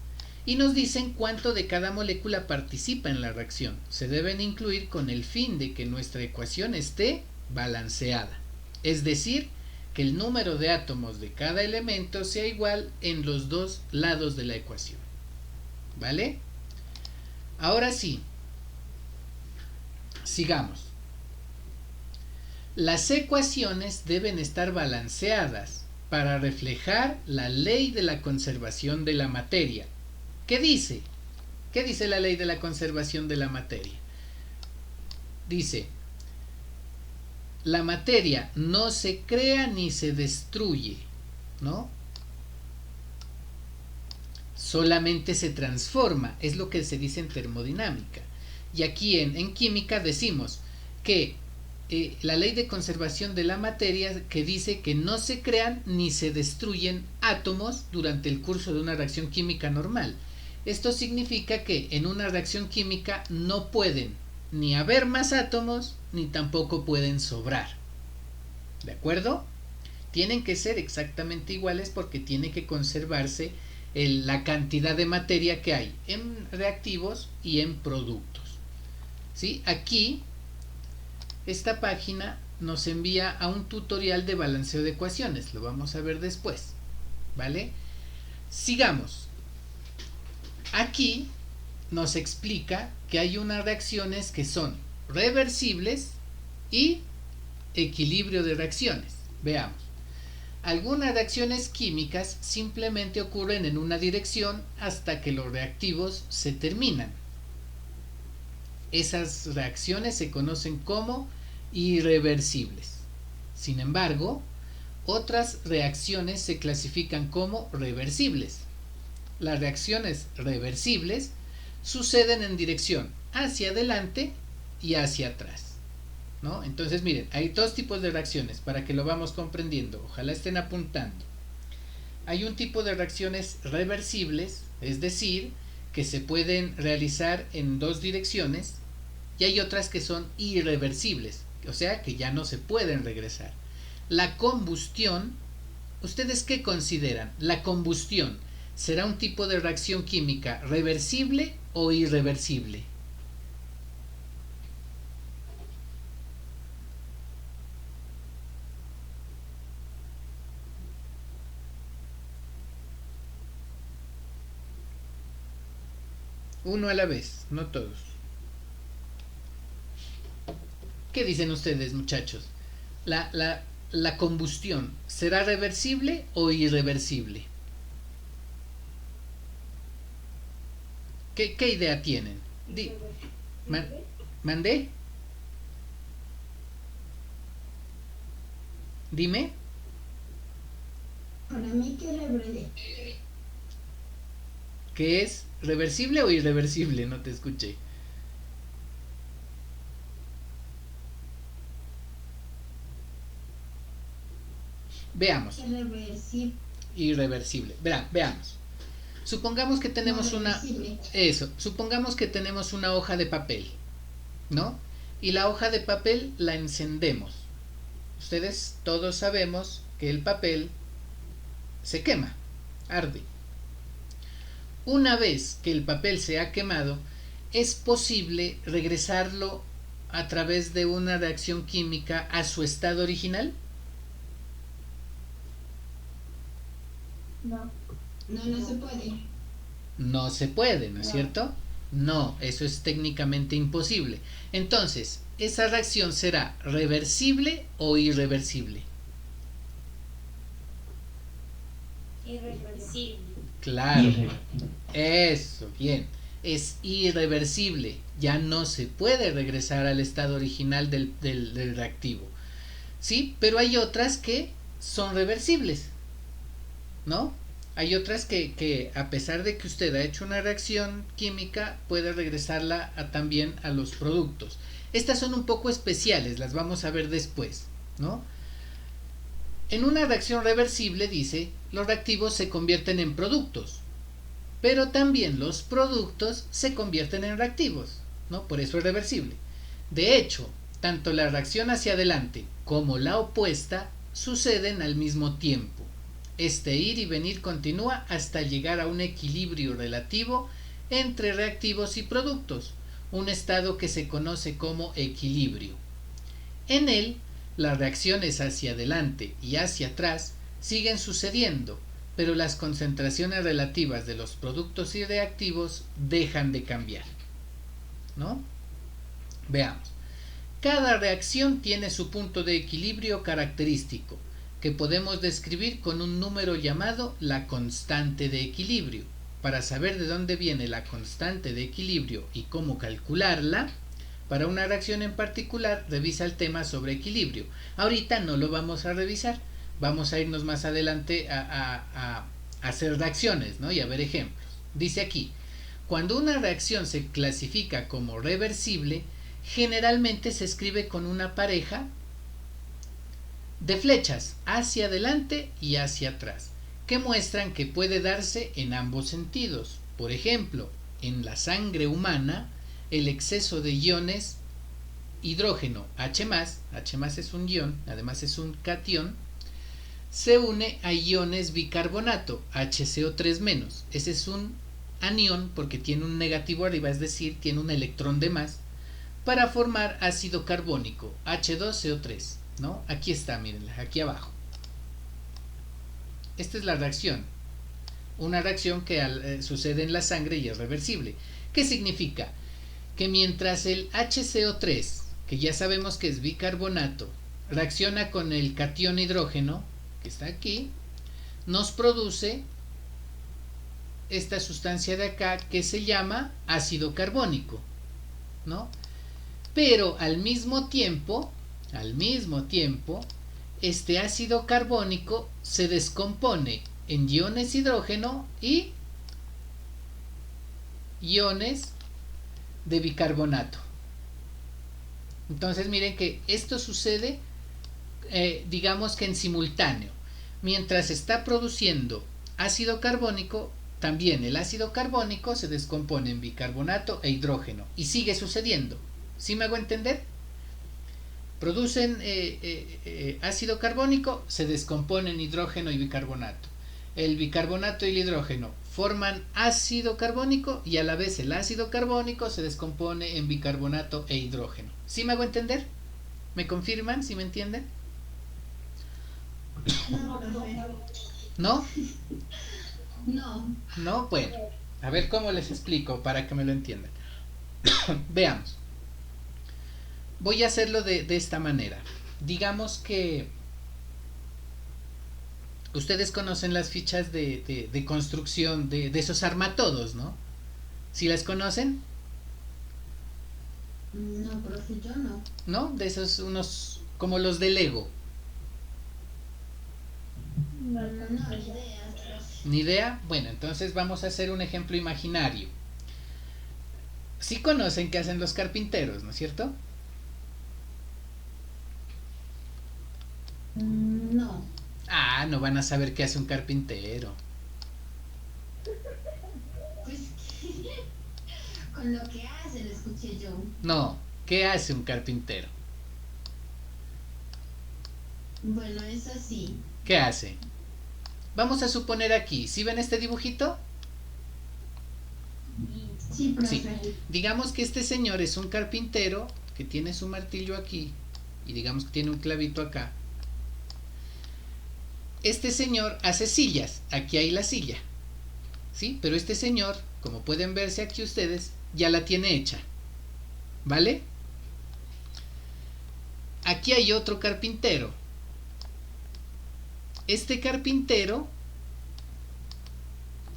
y nos dicen cuánto de cada molécula participa en la reacción. Se deben incluir con el fin de que nuestra ecuación esté balanceada, es decir, que el número de átomos de cada elemento sea igual en los dos lados de la ecuación. ¿Vale? Ahora sí, sigamos. Las ecuaciones deben estar balanceadas para reflejar la ley de la conservación de la materia. ¿Qué dice? ¿Qué dice la ley de la conservación de la materia? Dice, la materia no se crea ni se destruye, ¿no? Solamente se transforma, es lo que se dice en termodinámica. Y aquí en química decimos que la ley de conservación de la materia que dice que no se crean ni se destruyen átomos durante el curso de una reacción química normal. Esto significa que en una reacción química no pueden ni haber más átomos ni tampoco pueden sobrar. ¿De acuerdo? Tienen que ser exactamente iguales porque tiene que conservarse la cantidad de materia que hay en reactivos y en productos. ¿Sí? Aquí esta página nos envía a un tutorial de balanceo de ecuaciones, lo vamos a ver después. ¿vale? Sigamos. Aquí nos explica que hay unas reacciones que son reversibles y equilibrio de reacciones. Veamos. Algunas reacciones químicas simplemente ocurren en una dirección hasta que los reactivos se terminan. Esas reacciones se conocen como irreversibles. Sin embargo, otras reacciones se clasifican como reversibles. Las reacciones reversibles suceden en dirección hacia adelante y hacia atrás, ¿no? Entonces miren, hay dos tipos de reacciones para que lo vamos comprendiendo, ojalá estén apuntando. Hay un tipo de reacciones reversibles, es decir, que se pueden realizar en dos direcciones, y hay otras que son irreversibles, o sea que ya no se pueden regresar. La combustión, ¿ustedes qué consideran? La combustión, ¿será un tipo de reacción química reversible o irreversible? Uno a la vez, no todos. ¿Qué dicen ustedes, muchachos? La combustión, ¿será reversible o irreversible? ¿Qué idea tienen? ¿Mandé? Dime. Para mí que reversible. ¿Qué es? ¿Reversible o irreversible? No te escuché. Veamos. Irreversible. Veamos. Supongamos que tenemos supongamos que tenemos una hoja de papel, ¿no? Y la hoja de papel la encendemos. Ustedes todos sabemos que el papel se quema, arde. Una vez que el papel se ha quemado, ¿es posible regresarlo a través de una reacción química a su estado original? No. No se puede. No se puede, ¿no es cierto? No, eso es técnicamente imposible. Entonces, ¿esa reacción será reversible o irreversible? Irreversible. Claro, eso, bien. Es irreversible, ya no se puede regresar al estado original del reactivo. ¿Sí? Pero hay otras que son reversibles, ¿no? Hay otras que a pesar de que usted ha hecho una reacción química, puede regresarla también a los productos. Estas son un poco especiales, las vamos a ver después, ¿no? En una reacción reversible, dice, los reactivos se convierten en productos, pero también los productos se convierten en reactivos, ¿no? Por eso es reversible. De hecho, tanto la reacción hacia adelante como la opuesta suceden al mismo tiempo. Este ir y venir continúa hasta llegar a un equilibrio relativo entre reactivos y productos, un estado que se conoce como equilibrio. En él, las reacciones hacia adelante y hacia atrás siguen sucediendo, pero las concentraciones relativas de los productos y reactivos dejan de cambiar, ¿no? Veamos. Cada reacción tiene su punto de equilibrio característico, que podemos describir con un número llamado la constante de equilibrio. Para saber de dónde viene la constante de equilibrio y cómo calcularla, para una reacción en particular, revisa el tema sobre equilibrio. Ahorita no lo vamos a revisar, vamos a irnos más adelante a hacer reacciones, ¿no? Y a ver ejemplos. Dice aquí, cuando una reacción se clasifica como reversible, generalmente se escribe con una pareja de flechas hacia adelante y hacia atrás, que muestran que puede darse en ambos sentidos. Por ejemplo, en la sangre humana, el exceso de iones hidrógeno H+, H+ es un ion, además es un catión, se une a iones bicarbonato, HCO3-, ese es un anión porque tiene un negativo arriba, es decir, tiene un electrón de más, para formar ácido carbónico, H2CO3, ¿no? Aquí está, mírenla, aquí abajo. Esta es la reacción. Una reacción que sucede en la sangre y es reversible. ¿Qué significa? Que mientras el HCO3, que ya sabemos que es bicarbonato, reacciona con el catión hidrógeno, que está aquí, nos produce esta sustancia de acá que se llama ácido carbónico, ¿no? Pero al mismo tiempo, este ácido carbónico se descompone en iones hidrógeno y iones de bicarbonato. Entonces miren que esto sucede digamos que en simultáneo. Mientras está produciendo ácido carbónico, también el ácido carbónico se descompone en bicarbonato e hidrógeno y sigue sucediendo. ¿Sí me hago entender? Producen ácido carbónico, se descompone en hidrógeno y bicarbonato. El bicarbonato y el hidrógeno forman ácido carbónico y a la vez el ácido carbónico se descompone en bicarbonato e hidrógeno. ¿Sí me hago entender? ¿Me confirman? ¿Sí me entienden? No, profe. ¿No? No. ¿No? Bueno, a ver cómo les explico para que me lo entiendan. Veamos. Voy a hacerlo de esta manera. Digamos que ustedes conocen las fichas de construcción de esos armatodos, ¿no? ¿Sí las conocen? No, profe, yo no. ¿No? De esos unos como los de Lego. No, ni idea, profe. ¿Ni idea? Bueno, entonces vamos a hacer un ejemplo imaginario. Sí conocen qué hacen los carpinteros, ¿no es cierto? No. Ah, no van a saber qué hace un carpintero. Pues con lo que hace, lo escuché yo. No, ¿qué hace un carpintero? Bueno, eso sí. ¿Qué hace? Vamos a suponer aquí, ¿sí ven este dibujito? Sí, profe. Sí. Digamos que este señor es un carpintero que tiene su martillo aquí y digamos que tiene un clavito acá. Este señor hace sillas, aquí hay la silla, ¿sí? Pero este señor, como pueden verse aquí ustedes, ya la tiene hecha, ¿vale? Aquí hay otro carpintero. Este carpintero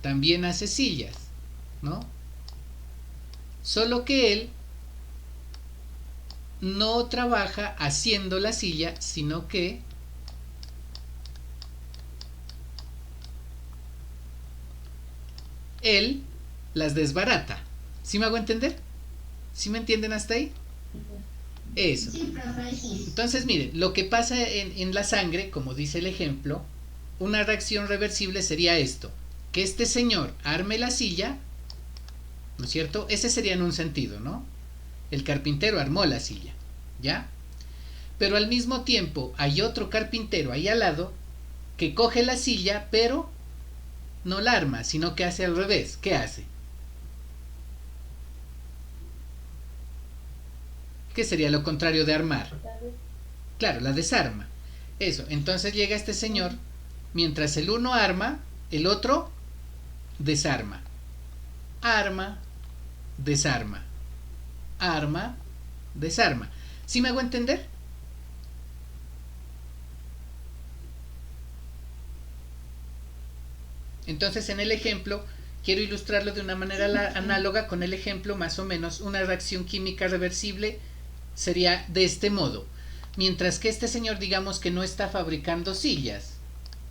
también hace sillas, ¿no? Solo que él no trabaja haciendo la silla, sino que él las desbarata. ¿Sí me hago entender? ¿Sí me entienden hasta ahí? Eso. Sí, profe, sí. Entonces, miren, lo que pasa en la sangre, como dice el ejemplo, una reacción reversible sería esto: que este señor arme la silla, ¿no es cierto? Ese sería en un sentido, ¿no? El carpintero armó la silla, ¿ya? Pero al mismo tiempo hay otro carpintero ahí al lado que coge la silla, pero no la arma, sino que hace al revés. ¿Qué hace? ¿Qué sería lo contrario de armar? Claro, la desarma. Eso, entonces llega este señor, mientras el uno arma, el otro desarma. Arma, desarma. Arma, desarma. ¿Sí me hago entender? Entonces en el ejemplo quiero ilustrarlo de una manera análoga con el ejemplo más o menos. Una reacción química reversible sería de este modo: mientras que este señor, digamos que no está fabricando sillas,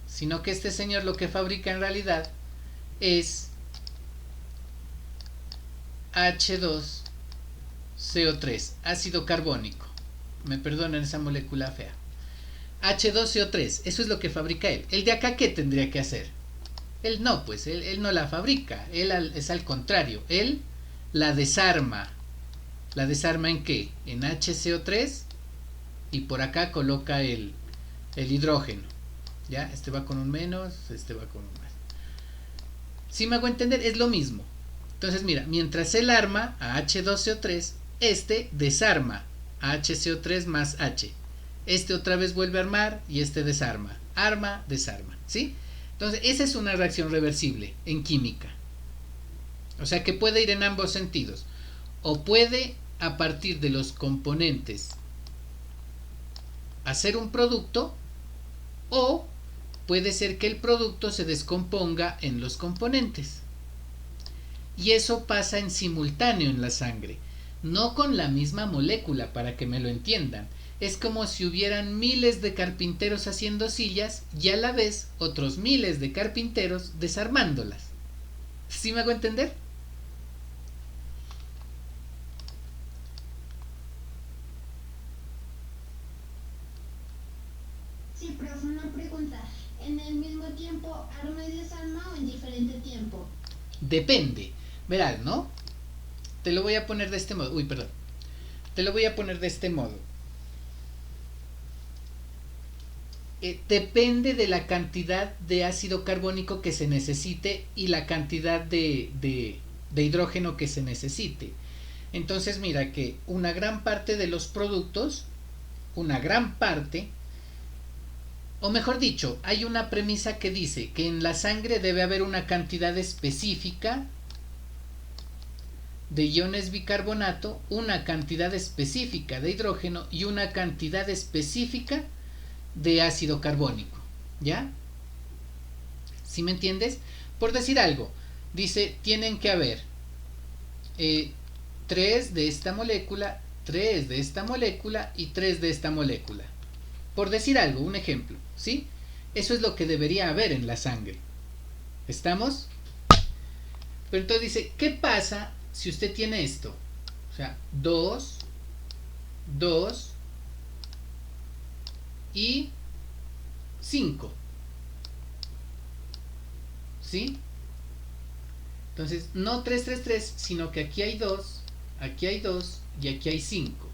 sino que este señor lo que fabrica en realidad es H2CO3, ácido carbónico. Me perdonan esa molécula fea. H2CO3, eso es lo que fabrica él. ¿El de acá qué tendría que hacer? Él no, pues él no la fabrica, es al contrario, él la desarma. ¿La desarma en qué? En HCO3 y por acá coloca el hidrógeno. ¿Ya? Este va con un menos, este va con un más. Si me hago entender, es lo mismo. Entonces mira, mientras él arma a H2CO3, este desarma a HCO3 más H. Este otra vez vuelve a armar y este desarma. Arma, desarma. ¿Sí? Entonces, esa es una reacción reversible en química. O sea que puede ir en ambos sentidos. O puede, a partir de los componentes, hacer un producto, o puede ser que el producto se descomponga en los componentes. Y eso pasa en simultáneo en la sangre, no con la misma molécula, para que me lo entiendan. Es como si hubieran miles de carpinteros haciendo sillas y a la vez otros miles de carpinteros desarmándolas. ¿Sí me hago entender? Sí, profe, una pregunta. ¿En el mismo tiempo arma y desarma o en diferente tiempo? Depende. Verás, ¿no? Te lo voy a poner de este modo. Uy, perdón. Te lo voy a poner de este modo. Depende de la cantidad de ácido carbónico que se necesite y la cantidad de hidrógeno que se necesite. Entonces mira que una gran parte de los productos, una gran parte, o mejor dicho, hay una premisa que dice que en la sangre debe haber una cantidad específica de iones bicarbonato, una cantidad específica de hidrógeno y una cantidad específica de ácido carbónico, ¿ya? ¿Sí me entiendes? Por decir algo, dice, tienen que haber 3 de esta molécula, 3 de esta molécula y 3 de esta molécula. Por decir algo, un ejemplo, ¿sí? Eso es lo que debería haber en la sangre. ¿Estamos? Pero entonces dice, ¿qué pasa si usted tiene esto? O sea, 2, 2 y 5. ¿Sí? Entonces, no 3, 3, 3, sino que aquí hay 2 y aquí hay 5.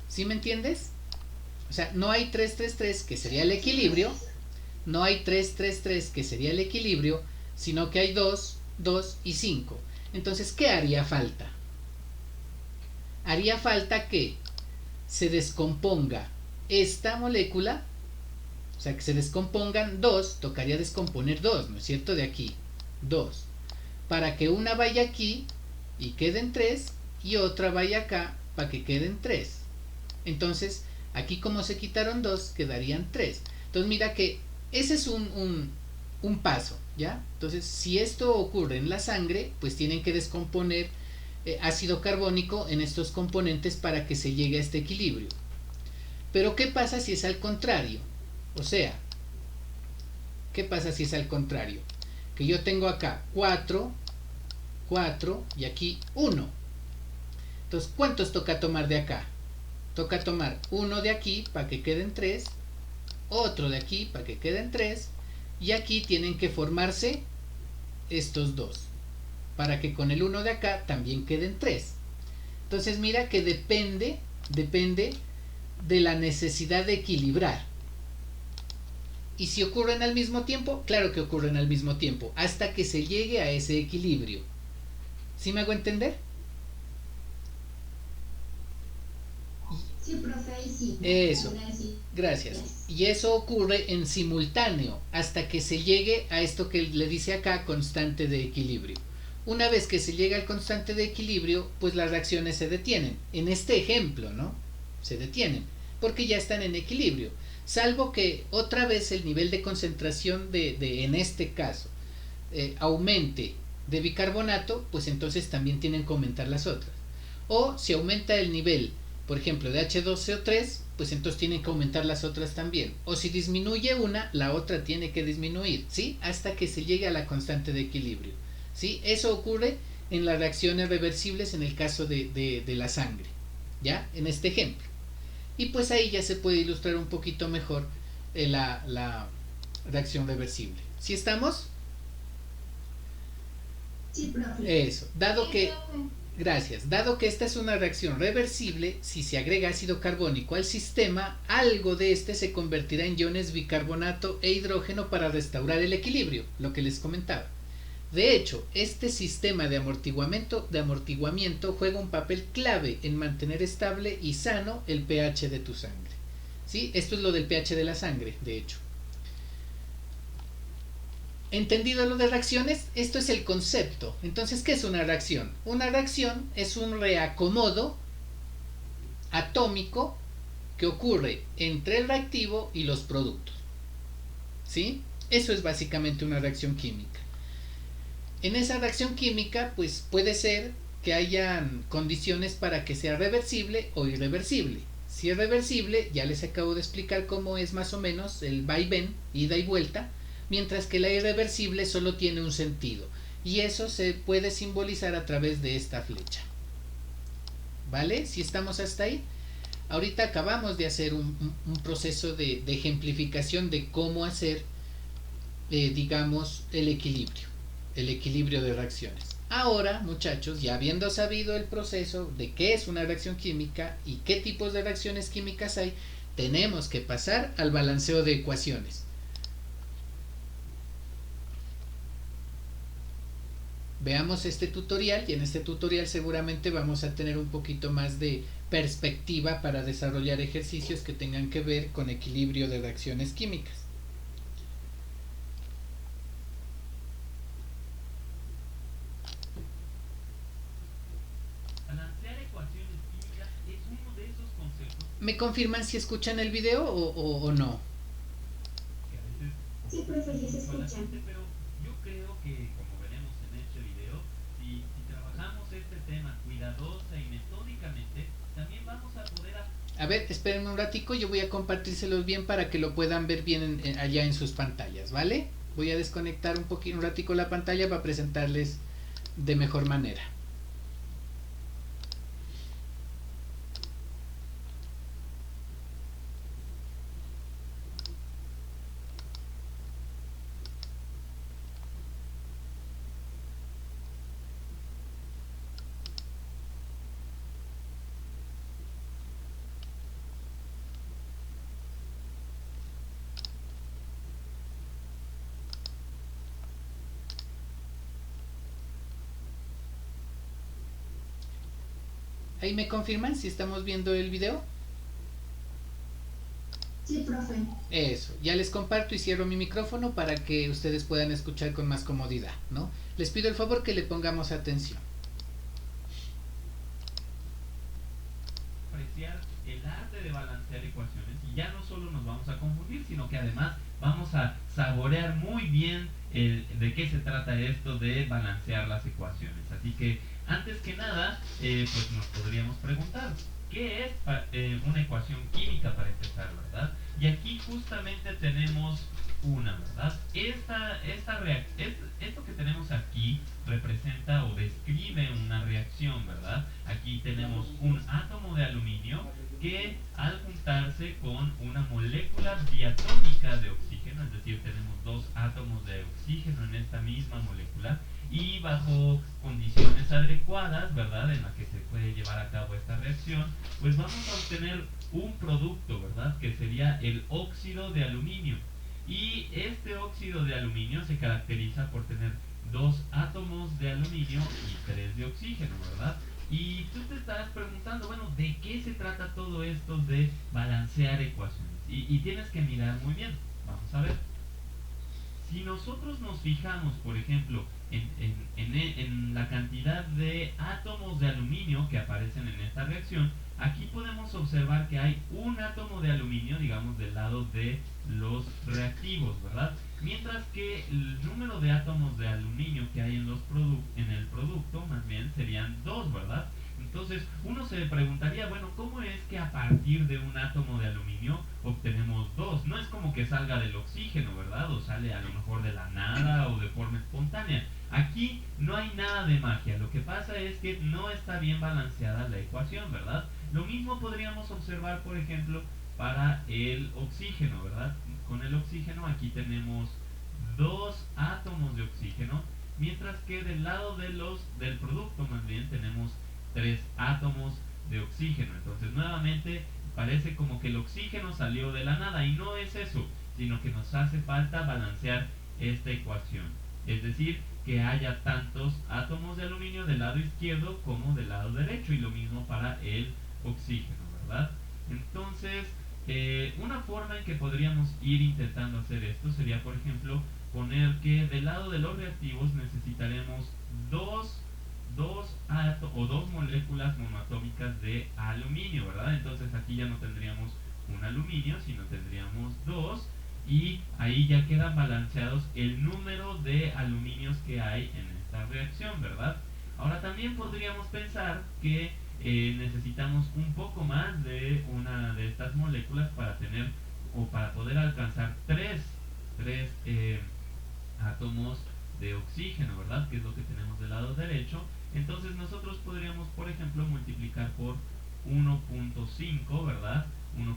¿Sí me entiendes? O sea, no hay 3, 3, 3, que sería el equilibrio. No hay 3, 3, 3, que sería el equilibrio, sino que hay 2, 2 y 5. Entonces, ¿qué haría falta? Haría falta que se descomponga esta molécula, o sea, que se descompongan 2, tocaría descomponer 2, ¿no es cierto? De aquí, 2, para que una vaya aquí y queden 3 y otra vaya acá para que queden 3. Entonces, aquí como se quitaron 2, quedarían 3. Entonces, mira que ese es un paso, ¿ya? Entonces, si esto ocurre en la sangre, pues tienen que descomponer ácido carbónico en estos componentes para que se llegue a este equilibrio. Pero ¿qué pasa si es al contrario? O sea, ¿qué pasa si es al contrario? Que yo tengo acá 4, 4 y aquí 1. Entonces, ¿cuántos toca tomar de acá? Toca tomar uno de aquí para que queden 3, otro de aquí para que queden 3, y aquí tienen que formarse estos dos, para que con el 1 de acá también queden 3. Entonces mira que depende de la necesidad de equilibrar. Y si ocurren al mismo tiempo, claro que ocurren al mismo tiempo, hasta que se llegue a ese equilibrio. ¿Sí me hago entender? Sí, profe, sí. Eso, gracias. Y eso ocurre en simultáneo, hasta que se llegue a esto que le dice acá, constante de equilibrio. Una vez que se llega al constante de equilibrio, pues las reacciones se detienen. En este ejemplo, ¿no? Se detienen, porque ya están en equilibrio. Salvo que otra vez el nivel de concentración en este caso, aumente de bicarbonato, pues entonces también tienen que aumentar las otras. O si aumenta el nivel, por ejemplo, de H2CO3, pues entonces tienen que aumentar las otras también. O si disminuye una, la otra tiene que disminuir, ¿sí? Hasta que se llegue a la constante de equilibrio, ¿sí? Eso ocurre en las reacciones reversibles en el caso de la sangre, ¿ya? En este ejemplo. Y pues ahí ya se puede ilustrar un poquito mejor la reacción reversible. ¿Sí estamos? Sí, profe. Eso. Dado que esta es una reacción reversible, si se agrega ácido carbónico al sistema, algo de este se convertirá en iones bicarbonato e hidrógeno para restaurar el equilibrio, lo que les comentaba. De hecho, este sistema de amortiguamiento juega un papel clave en mantener estable y sano el pH de tu sangre. ¿Sí? Esto es lo del pH de la sangre, de hecho. Entendido lo de reacciones, esto es el concepto. Entonces, ¿qué es una reacción? Una reacción es un reacomodo atómico que ocurre entre el reactivo y los productos. ¿Sí? Eso es básicamente una reacción química. En esa reacción química, pues puede ser que hayan condiciones para que sea reversible o irreversible. Si es reversible, ya les acabo de explicar cómo es más o menos el vaivén, ida y vuelta, mientras que la irreversible solo tiene un sentido. Y eso se puede simbolizar a través de esta flecha. ¿Vale? Si estamos hasta ahí. Ahorita acabamos de hacer un proceso de ejemplificación de cómo hacer, digamos, el equilibrio de reacciones. Ahora, muchachos, ya habiendo sabido el proceso de qué es una reacción química y qué tipos de reacciones químicas hay, tenemos que pasar al balanceo de ecuaciones. Veamos este tutorial, y en este tutorial seguramente vamos a tener un poquito más de perspectiva para desarrollar ejercicios que tengan que ver con equilibrio de reacciones químicas. Balancear ecuaciones químicas es uno de esos conceptos ¿Me confirman si escuchan el video o no? que a veces Sí, profe, sí se con la escucha. gente, pero yo creo que, como veremos en este video, si trabajamos este tema cuidadosa y metódicamente, también vamos a poder A ver, espérenme un ratico, yo voy a compartírselos bien para que lo puedan ver bien allá en sus pantallas, ¿vale? Voy a desconectar un ratico la pantalla para presentarles de mejor manera. Ahí me confirman si estamos viendo el video. Sí, profe. Eso, ya les comparto y cierro mi micrófono para que ustedes puedan escuchar con más comodidad, ¿no? Les pido el favor que le pongamos atención. apreciar el arte de balancear ecuaciones y ya no solo nos vamos a confundir, sino que además vamos a saborear muy bien de qué se trata esto de balancear las ecuaciones. Así que antes que nada, pues nos podríamos preguntar, ¿qué es una ecuación química para empezar, verdad? Y aquí justamente tenemos una, ¿verdad? Esto que tenemos aquí representa o describe una reacción, ¿verdad? Aquí tenemos un átomo de aluminio que al juntarse con una molécula diatómica de oxígeno, es decir, tenemos dos átomos de oxígeno en esta misma molécula, y bajo condiciones adecuadas, ¿verdad?, en las que se puede llevar a cabo esta reacción, pues vamos a obtener un producto, ¿verdad?, que sería el óxido de aluminio. Y este óxido de aluminio se caracteriza por tener dos átomos de aluminio y tres de oxígeno, ¿verdad? Y tú te estarás preguntando, bueno, ¿de qué se trata todo esto de balancear ecuaciones? Y tienes que mirar muy bien. Vamos a ver. Si nosotros nos fijamos, por ejemplo, en la cantidad de átomos de aluminio que aparecen en esta reacción, aquí podemos observar que hay un átomo de aluminio, digamos, del lado de los reactivos, ¿verdad? Mientras que el número de átomos de aluminio que hay en el producto, más bien, serían dos, ¿verdad? Entonces, uno se preguntaría, bueno, ¿cómo es que a partir de un átomo de aluminio obtenemos dos? No es como que salga del oxígeno, ¿verdad? O sale a lo mejor de la nada o de forma espontánea. Aquí no hay nada de magia. Lo que pasa es que no está bien balanceada la ecuación, ¿verdad? Lo mismo podríamos observar, por ejemplo, para el oxígeno, ¿verdad? Con el oxígeno aquí tenemos dos átomos de oxígeno, mientras que del lado del producto más bien tenemos tres átomos de oxígeno. Entonces nuevamente parece como que el oxígeno salió de la nada, y no es eso, sino que nos hace falta balancear esta ecuación. Es decir, que haya tantos átomos de aluminio del lado izquierdo como del lado derecho, y lo mismo para el oxígeno, ¿verdad? Entonces, Una forma en que podríamos ir intentando hacer esto sería, por ejemplo, poner que del lado de los reactivos necesitaremos dos moléculas monoatómicas de aluminio, ¿verdad? Entonces aquí ya no tendríamos un aluminio, sino tendríamos dos, y ahí ya quedan balanceados el número de aluminios que hay en esta reacción, ¿verdad? Ahora también podríamos pensar que necesitamos un poco más de una de estas moléculas para tener o para poder alcanzar tres átomos de oxígeno, ¿verdad? Que es lo que tenemos del lado derecho. Entonces nosotros podríamos, por ejemplo, multiplicar por 1.5, ¿verdad? 1.5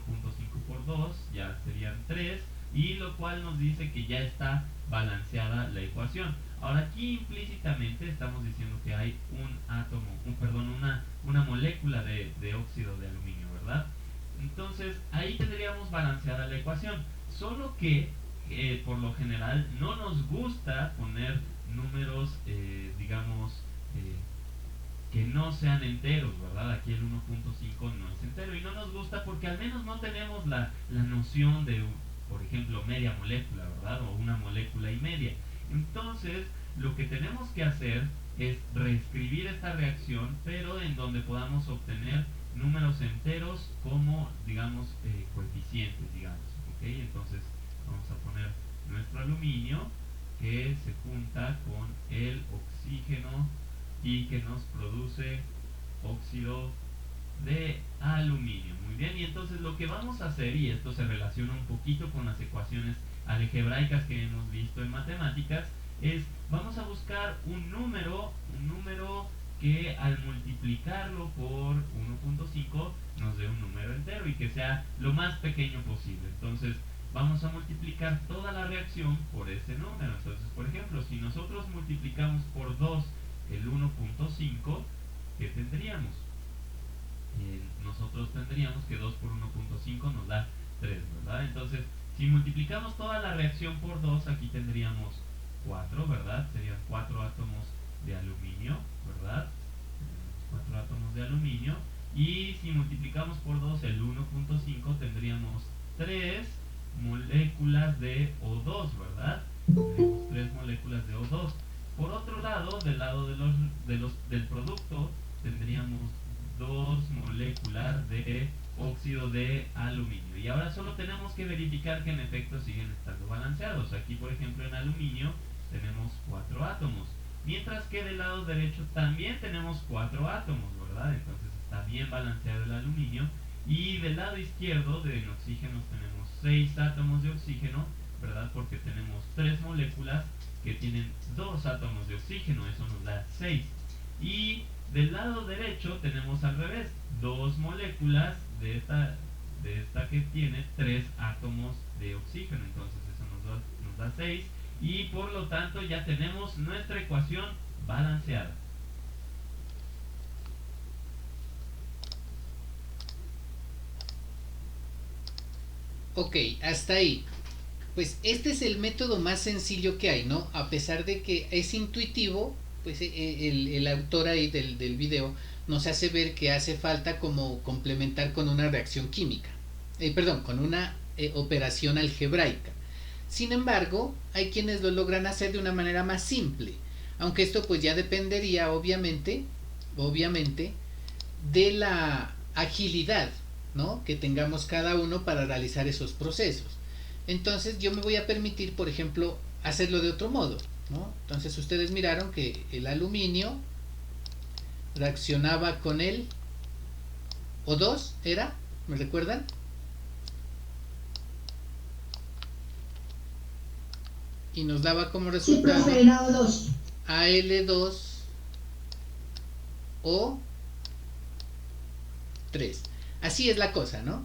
por 2 ya serían 3, y lo cual nos dice que ya está balanceada la ecuación. Ahora aquí implícitamente estamos diciendo que hay un átomo, una molécula de óxido de aluminio, ¿verdad? Entonces ahí tendríamos balanceada la ecuación, solo que por lo general no nos gusta poner números, que no sean enteros, ¿verdad? Aquí el 1.5 no es entero, y no nos gusta porque al menos no tenemos la noción de, por ejemplo, media molécula, ¿verdad? O una molécula y media. Entonces, lo que tenemos que hacer es reescribir esta reacción, pero en donde podamos obtener números enteros como, coeficientes, ¿ok? Entonces, vamos a poner nuestro aluminio, que se junta con el oxígeno y que nos produce óxido de aluminio. Muy bien, y entonces lo que vamos a hacer, y esto se relaciona un poquito con las ecuaciones algebraicas que hemos visto en matemáticas, es vamos a buscar un número que al multiplicarlo por 1.5 nos dé un número entero y que sea lo más pequeño posible. Entonces vamos a multiplicar toda la reacción por ese número. Entonces, por ejemplo, si nosotros multiplicamos por 2 el 1.5, ¿qué tendríamos? Nosotros tendríamos que 2 por 1.5 nos da 3, ¿verdad? Entonces, si multiplicamos toda la reacción por 2, aquí tendríamos 4, ¿verdad? Serían 4 átomos de aluminio, ¿verdad? 4 átomos de aluminio. Y si multiplicamos por 2 el 1.5, tendríamos 3 moléculas de O2, ¿verdad? Tendríamos 3 moléculas de O2. Por otro lado, del lado del producto, tendríamos 2 moléculas de óxido de aluminio. Y ahora solo tenemos que verificar que en efecto siguen estando balanceados. Aquí, por ejemplo, en aluminio tenemos 4 átomos, mientras que del lado derecho también tenemos 4 átomos, ¿verdad? Entonces está bien balanceado el aluminio. Y del lado izquierdo, en oxígenos, tenemos 6 átomos de oxígeno, ¿verdad? Porque tenemos 3 moléculas que tienen 2 átomos de oxígeno, eso nos da 6. Y del lado derecho tenemos al revés, 2 moléculas de esta que tiene 3 átomos de oxígeno, entonces eso nos da 6, y por lo tanto ya tenemos nuestra ecuación balanceada. Ok, hasta ahí. Pues este es el método más sencillo que hay, ¿no? A pesar de que es intuitivo, pues el autor ahí del video nos hace ver que hace falta como complementar con una reacción química. Con una operación algebraica. Sin embargo, hay quienes lo logran hacer de una manera más simple, aunque esto pues ya dependería obviamente de la agilidad, ¿no?, que tengamos cada uno para realizar esos procesos. Entonces yo me voy a permitir, por ejemplo, hacerlo de otro modo, ¿no? Entonces ustedes miraron que el aluminio reaccionaba con el O2, ¿era? ¿Me recuerdan? Y nos daba como resultado AL2O3. Así es la cosa, ¿no?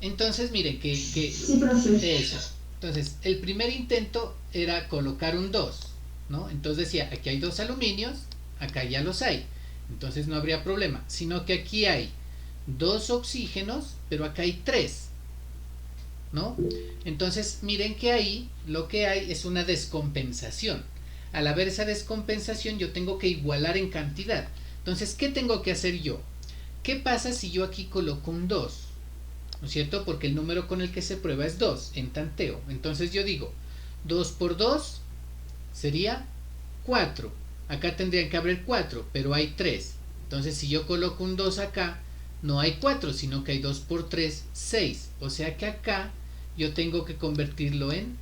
Entonces miren que Sí, profe. eso. Entonces el primer intento era colocar un 2, ¿no? Entonces decía, aquí hay 2 aluminios, acá ya los hay, entonces no habría problema, sino que aquí hay 2 oxígenos, pero acá hay 3, ¿no? Entonces miren que ahí lo que hay es una descompensación. Al haber esa descompensación yo tengo que igualar en cantidad. Entonces, ¿qué tengo que hacer yo? ¿Qué pasa si yo aquí coloco un 2? ¿No es cierto? Porque el número con el que se prueba es 2 en tanteo. Entonces yo digo, 2 por 2 sería 4. Acá tendrían que haber 4, pero hay 3. Entonces si yo coloco un 2 acá, no hay 4, sino que hay 2 por 3, 6. O sea que acá yo tengo que convertirlo en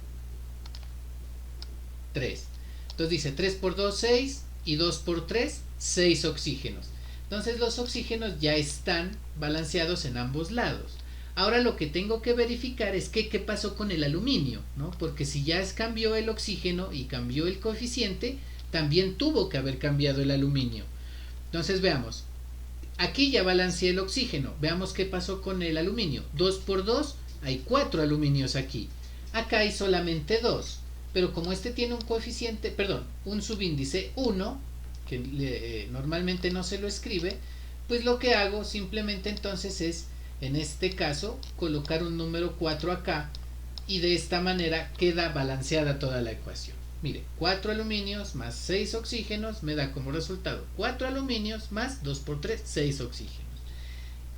3. Entonces dice 3 por 2, 6, y 2 por 3, 6 oxígenos. Entonces los oxígenos ya están balanceados en ambos lados. Ahora lo que tengo que verificar es qué pasó con el aluminio, ¿no? Porque si ya cambió el oxígeno y cambió el coeficiente, también tuvo que haber cambiado el aluminio. Entonces veamos, aquí ya balanceé el oxígeno, veamos qué pasó con el aluminio. 2 por 2, hay 4 aluminios aquí. Acá hay solamente 2, pero como este tiene un coeficiente, perdón, un subíndice 1, que normalmente no se lo escribe, pues lo que hago simplemente entonces es, en este caso, colocar un número 4 acá, y de esta manera queda balanceada toda la ecuación. Mire, 4 aluminios más 6 oxígenos me da como resultado 4 aluminios más 2 por 3, 6 oxígenos.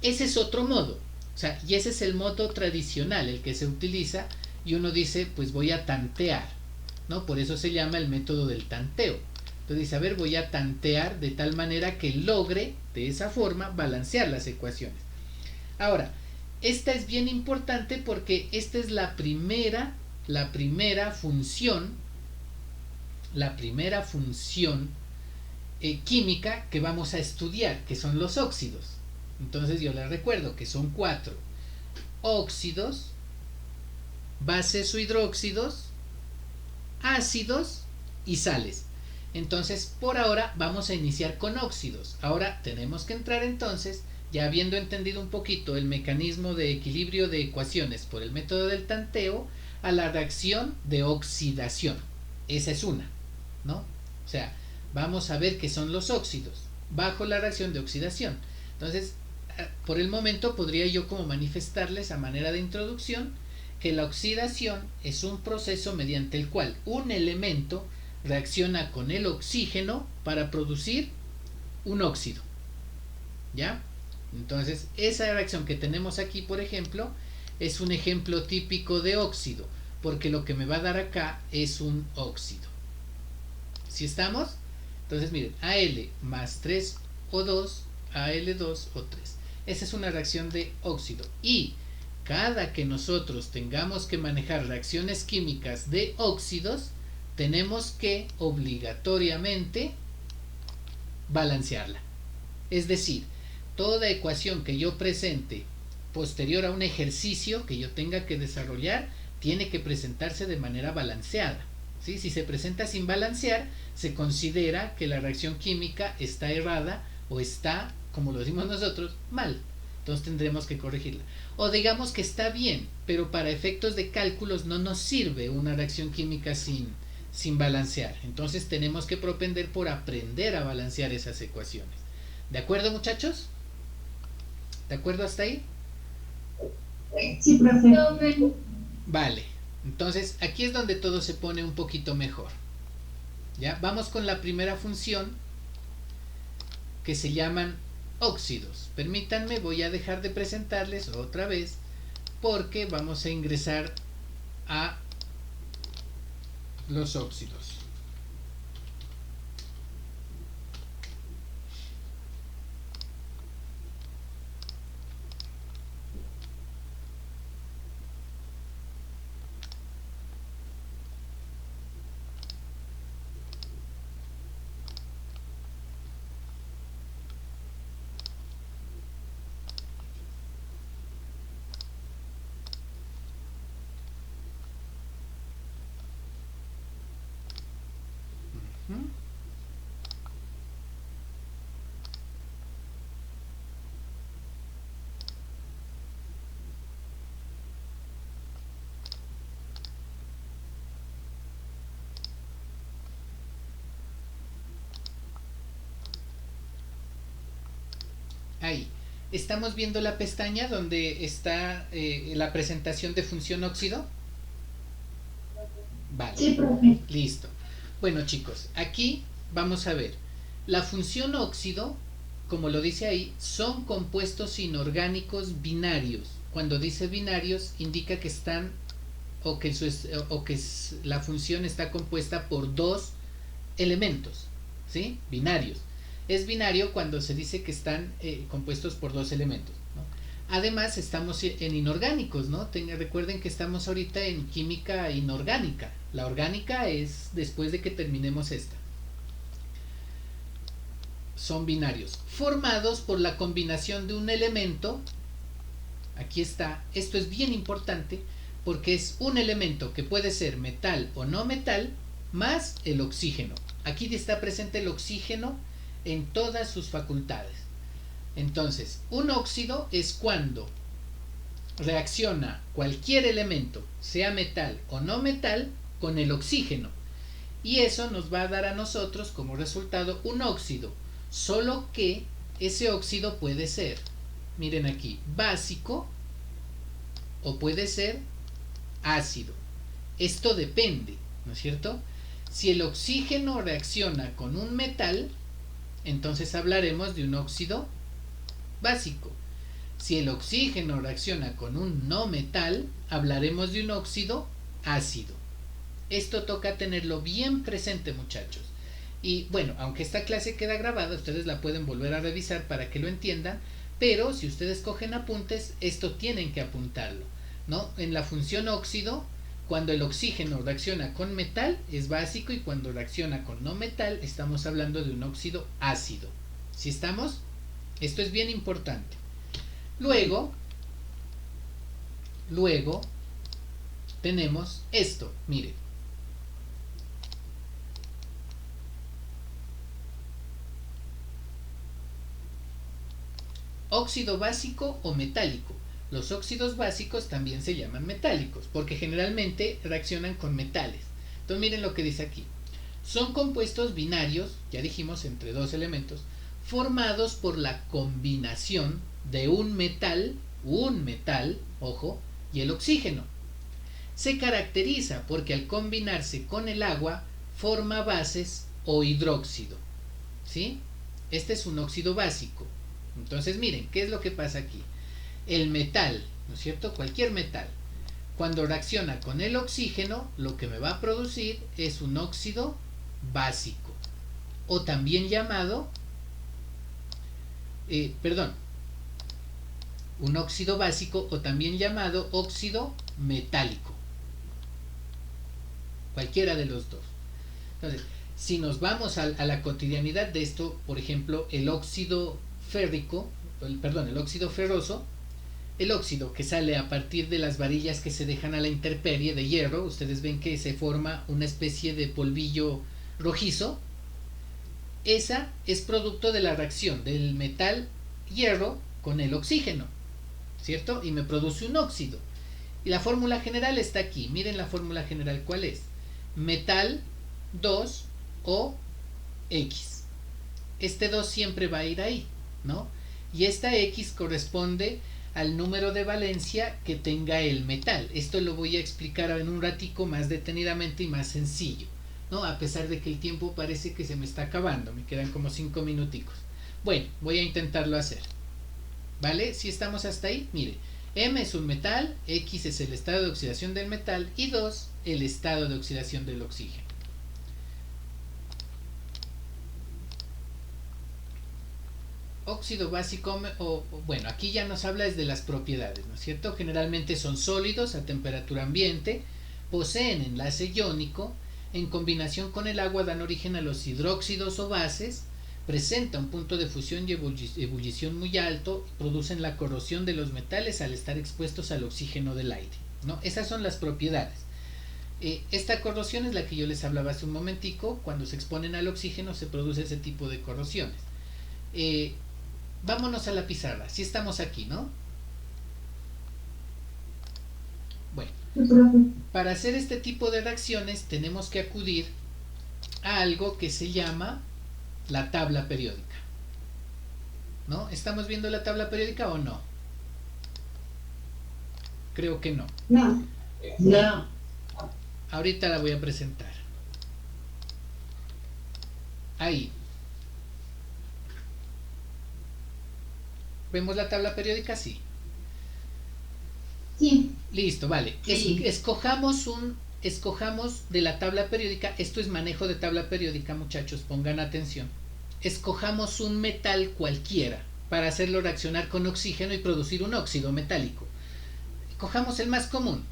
Ese es otro modo, o sea, y ese es el modo tradicional, el que se utiliza, y uno dice, pues voy a tantear, ¿no? Por eso se llama el método del tanteo. Entonces dice, a ver, voy a tantear de tal manera que logre, de esa forma, balancear las ecuaciones. Ahora, esta es bien importante porque esta es la primera función química que vamos a estudiar, que son los óxidos. Entonces yo les recuerdo que son 4 óxidos, bases o hidróxidos, ácidos y sales. Entonces por ahora vamos a iniciar con óxidos. Ahora tenemos que entrar entonces, ya habiendo entendido un poquito el mecanismo de equilibrio de ecuaciones por el método del tanteo, a la reacción de oxidación. Esa es una, ¿no? O sea, vamos a ver qué son los óxidos bajo la reacción de oxidación. Entonces, por el momento podría yo como manifestarles a manera de introducción que la oxidación es un proceso mediante el cual un elemento reacciona con el oxígeno para producir un óxido, ¿ya? Entonces esa reacción que tenemos aquí, por ejemplo, es un ejemplo típico de óxido, porque lo que me va a dar acá es un óxido. ¿Sí estamos? Entonces miren, Al más 3O2, Al2O3. Esa es una reacción de óxido. Y cada que nosotros tengamos que manejar reacciones químicas de óxidos, tenemos que obligatoriamente balancearla. Es decir, toda ecuación que yo presente posterior a un ejercicio que yo tenga que desarrollar tiene que presentarse de manera balanceada, ¿sí? Si se presenta sin balancear, se considera que la reacción química está errada o está, como lo decimos nosotros, mal. Entonces tendremos que corregirla. O digamos que está bien, pero para efectos de cálculos no nos sirve una reacción química sin balancear. Entonces tenemos que propender por aprender a balancear esas ecuaciones. ¿De acuerdo, muchachos? ¿De acuerdo hasta ahí? Sí, profe. Vale, entonces aquí es donde todo se pone un poquito mejor. ¿Ya? Vamos con la primera función, que se llaman óxidos. Permítanme, voy a dejar de presentarles otra vez porque vamos a ingresar a los óxidos. Ahí. ¿Estamos viendo la pestaña donde está la presentación de función óxido? Vale. Sí, profe. Listo. Bueno, chicos, aquí vamos a ver. La función óxido como lo dice ahí, son compuestos inorgánicos binarios. Cuando dice binarios indica que están la función está compuesta por dos elementos, ¿sí? Binarios. Es binario cuando se dice que están compuestos por dos elementos, ¿no? Además estamos en inorgánicos, ¿no? Recuerden que estamos ahorita en química inorgánica. La orgánica es después de que terminemos esta. Son binarios, formados por la combinación de un elemento. Aquí está, esto es bien importante porque es un elemento que puede ser metal o no metal más el oxígeno. Aquí está presente el oxígeno en todas sus facultades. Entonces, un óxido es cuando reacciona cualquier elemento, sea metal o no metal, con el oxígeno. Y eso nos va a dar a nosotros como resultado un óxido. Solo que ese óxido puede ser, miren aquí, básico o puede ser ácido. Esto depende, ¿no es cierto? Si el oxígeno reacciona con un metal, entonces hablaremos de un óxido básico. Si el oxígeno reacciona con un no metal, hablaremos de un óxido ácido. Esto toca tenerlo bien presente, muchachos. Y bueno, aunque esta clase queda grabada, ustedes la pueden volver a revisar para que lo entiendan, pero si ustedes cogen apuntes, esto tienen que apuntarlo, ¿no? En la función óxido, cuando el oxígeno reacciona con metal es básico y cuando reacciona con no metal estamos hablando de un óxido ácido. ¿Sí estamos? Esto es bien importante. Luego tenemos esto, mire. Óxido básico o metálico. Los óxidos básicos también se llaman metálicos porque generalmente reaccionan con metales. Entonces miren lo que dice aquí. Son compuestos binarios, ya dijimos, entre dos elementos, formados por la combinación de un metal, ojo, y el oxígeno. Se caracteriza porque al combinarse con el agua forma bases o hidróxido, ¿sí? Este es un óxido básico. Entonces miren, ¿qué es lo que pasa aquí? El metal, ¿no es cierto? Cualquier metal, cuando reacciona con el oxígeno, lo que me va a producir es un óxido básico, o también llamado, un óxido básico o también llamado óxido metálico. Cualquiera de los dos. Entonces, si nos vamos a la cotidianidad de esto, por ejemplo, el óxido ferroso, el óxido que sale a partir de las varillas que se dejan a la intemperie de hierro, ustedes ven que se forma una especie de polvillo rojizo. Esa es producto de la reacción del metal hierro con el oxígeno, ¿cierto? Y me produce un óxido. Y la fórmula general está aquí. Miren la fórmula general, ¿cuál es? Metal 2 o X. Este 2 siempre va a ir ahí, ¿no? Y esta X corresponde al número de valencia que tenga el metal. Esto lo voy a explicar en un ratico más detenidamente y más sencillo, ¿no? A pesar de que el tiempo parece que se me está acabando, me quedan como 5 minuticos. Bueno, voy a intentarlo hacer, ¿vale? Si estamos hasta ahí, mire, M es un metal, X es el estado de oxidación del metal y 2 el estado de oxidación del oxígeno. Óxido básico, bueno, aquí ya nos habla de las propiedades, ¿no es cierto? Generalmente son sólidos a temperatura ambiente, poseen enlace iónico, en combinación con el agua dan origen a los hidróxidos o bases, presenta un punto de fusión y ebullición muy alto, producen la corrosión de los metales al estar expuestos al oxígeno del aire, ¿no? Esas son las propiedades. Esta corrosión es la que yo les hablaba hace un momentico. Cuando se exponen al oxígeno se produce ese tipo de corrosiones. Vámonos a la pizarra, si estamos aquí, ¿no? Bueno, para hacer este tipo de reacciones tenemos que acudir a algo que se llama la tabla periódica, ¿no? ¿Estamos viendo la tabla periódica o no? Creo que no. No. Ahorita la voy a presentar. Ahí. ¿Vemos la tabla periódica? Sí. Sí. Listo, vale. Sí. Escojamos de la tabla periódica. Esto es manejo de tabla periódica, muchachos, pongan atención. Escojamos un metal cualquiera para hacerlo reaccionar con oxígeno y producir un óxido metálico. Cojamos el más común,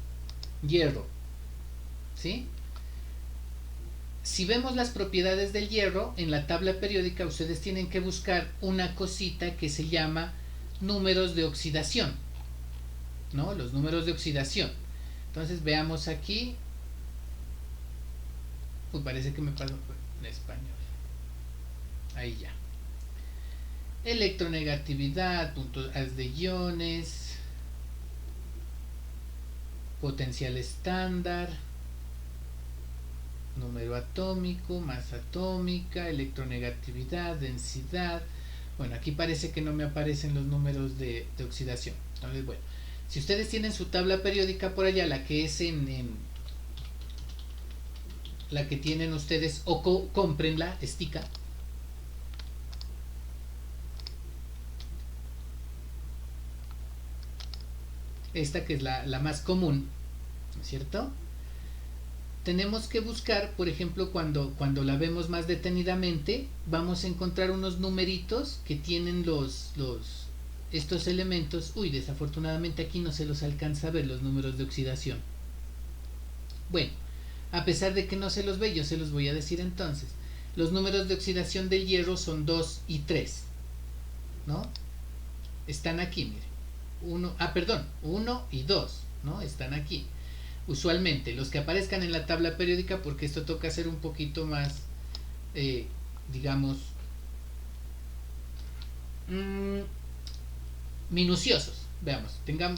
hierro, ¿sí? Si vemos las propiedades del hierro en la tabla periódica, ustedes tienen que buscar una cosita que se llama números de oxidación, ¿no? Los números de oxidación. Entonces veamos aquí. Parece que me pasó en español. Ahí ya. Electronegatividad, puntos de iones, potencial estándar, número atómico, masa atómica, electronegatividad, densidad. Bueno, aquí parece que no me aparecen los números de oxidación. Entonces, bueno, si ustedes tienen su tabla periódica por allá, la que es la que tienen ustedes, o cómprenla, estica. Esta que es la más común, ¿no es cierto? Tenemos que buscar, por ejemplo, cuando la vemos más detenidamente, vamos a encontrar unos numeritos que tienen estos elementos. Uy, desafortunadamente aquí no se los alcanza a ver los números de oxidación. Bueno, a pesar de que no se los ve, yo se los voy a decir entonces. Los números de oxidación del hierro son 2 y 3, ¿no? Están aquí, mire. 1 y 2, ¿no? Están aquí. Usualmente los que aparezcan en la tabla periódica, porque esto toca ser un poquito más, digamos, minuciosos. Veamos,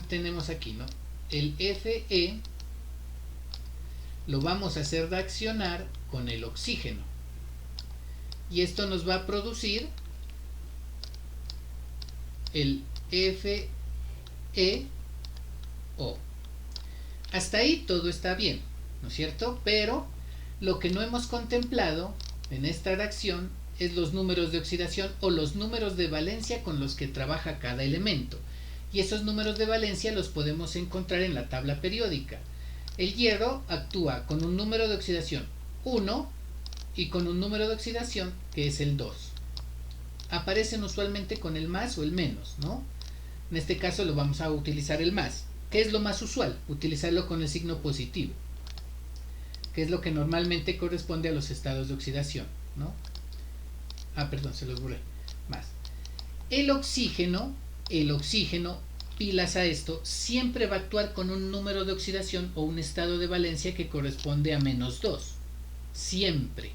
tenemos aquí, ¿no? El Fe lo vamos a hacer reaccionar con el oxígeno. Y esto nos va a producir el FeO. Hasta ahí todo está bien, ¿no es cierto? Pero lo que no hemos contemplado en esta reacción es los números de oxidación o los números de valencia con los que trabaja cada elemento. Y esos números de valencia los podemos encontrar en la tabla periódica. El hierro actúa con un número de oxidación 1 y con un número de oxidación que es el 2. Aparecen usualmente con el más o el menos, ¿no? En este caso lo vamos a utilizar el más. ¿Qué es lo más usual? Utilizarlo con el signo positivo, que es lo que normalmente corresponde a los estados de oxidación, ¿no? Perdón, se los borré. Más. El oxígeno, pilas a esto, siempre va a actuar con un número de oxidación o un estado de valencia que corresponde a -2. Siempre.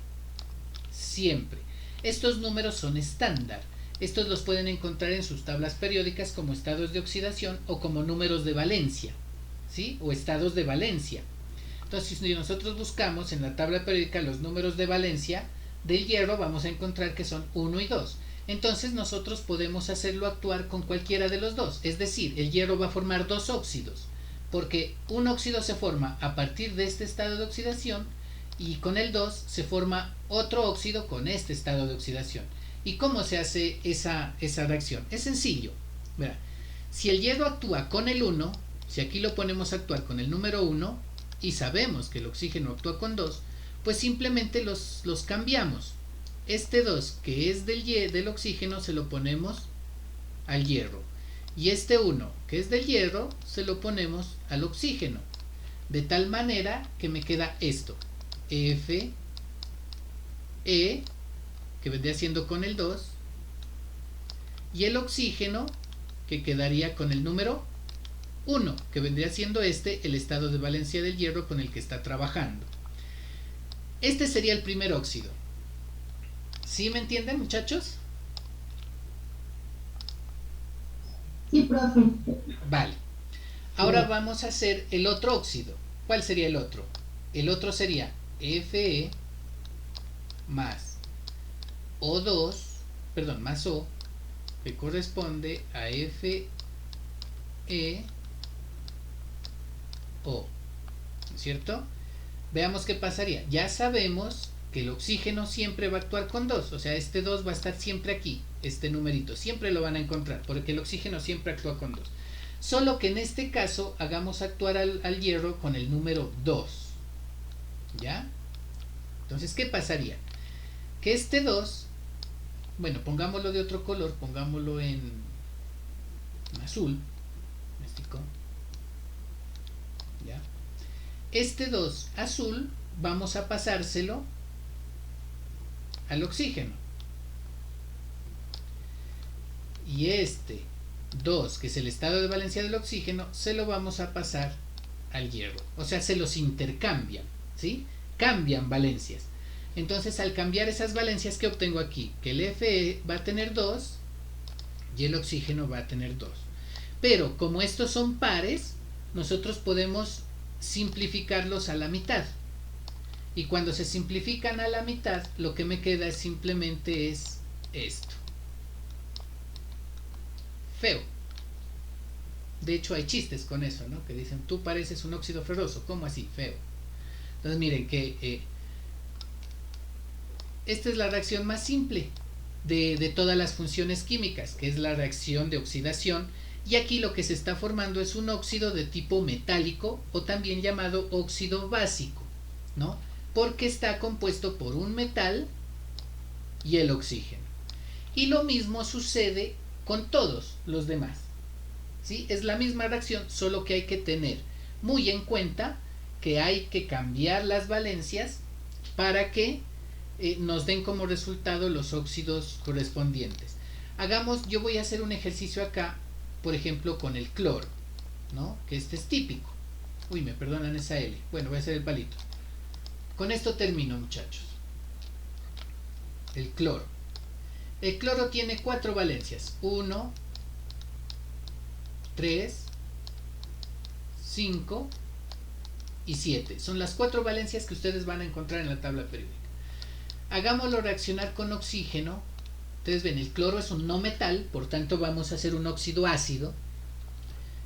Siempre. Estos números son estándar. Estos los pueden encontrar en sus tablas periódicas como estados de oxidación o como números de valencia, ¿sí? O estados de valencia. Entonces, si nosotros buscamos en la tabla periódica los números de valencia del hierro, vamos a encontrar que son 1 y 2. Entonces, nosotros podemos hacerlo actuar con cualquiera de los dos. Es decir, el hierro va a formar dos óxidos, porque un óxido se forma a partir de este estado de oxidación y con el 2 se forma otro óxido con este estado de oxidación. ¿Y cómo se hace esa reacción? Es sencillo. Verá, si el hierro actúa con el 1, si aquí lo ponemos a actuar con el número 1 y sabemos que el oxígeno actúa con 2, pues simplemente los cambiamos. Este 2 que es del oxígeno se lo ponemos al hierro. Y este 1 que es del hierro se lo ponemos al oxígeno. De tal manera que me queda esto. Fe, que vendría siendo con el 2, y el oxígeno que quedaría con el número 1, que vendría siendo el estado de valencia del hierro con el que está trabajando. Este sería el primer óxido. ¿Sí me entienden, muchachos? Sí, profe. Vale. Ahora vamos a hacer el otro óxido. ¿Cuál sería el otro? El otro sería Fe más O2, perdón, más O, que corresponde a FeO, ¿no es cierto? Veamos qué pasaría. Ya sabemos que el oxígeno siempre va a actuar con 2, o sea, este 2 va a estar siempre aquí. este numerito, siempre lo van a encontrar, porque el oxígeno siempre actúa con 2. Solo que en este caso hagamos actuar al hierro con el número 2. ¿Ya? Entonces, ¿qué pasaría? Que este 2, bueno, pongámoslo de otro color, pongámoslo en azul. ¿Ya? Este 2 azul vamos a pasárselo al oxígeno. Y este 2, que es el estado de valencia del oxígeno, se lo vamos a pasar al hierro. O sea, se los intercambian, ¿sí? Cambian valencias. Entonces, al cambiar esas valencias, ¿qué obtengo aquí? Que el Fe va a tener 2 y el oxígeno va a tener 2. Pero como estos son pares, nosotros podemos simplificarlos a la mitad. Y cuando se simplifican a la mitad, lo que me queda simplemente es esto. Feo. De hecho, hay chistes con eso, ¿no? Que dicen, tú pareces un óxido ferroso. ¿Cómo así? Feo. Entonces, miren que esta es la reacción más simple de todas las funciones químicas, que es la reacción de oxidación. Y aquí lo que se está formando es un óxido de tipo metálico, o también llamado óxido básico, ¿no? Porque está compuesto por un metal y el oxígeno. Y lo mismo sucede con todos los demás, ¿sí? Es la misma reacción, solo que hay que tener muy en cuenta que hay que cambiar las valencias para que nos den como resultado los óxidos correspondientes. Yo voy a hacer un ejercicio acá, por ejemplo, con el cloro, ¿no? Que este es típico. Uy, me perdonan esa L. Bueno, voy a hacer el palito. Con esto termino, muchachos. El cloro. El cloro tiene 4 valencias. 1, 3, 5 y 7. Son las 4 valencias que ustedes van a encontrar en la tabla periódica. Hagámoslo reaccionar con oxígeno. Ustedes ven, el cloro es un no metal, por tanto vamos a hacer un óxido ácido.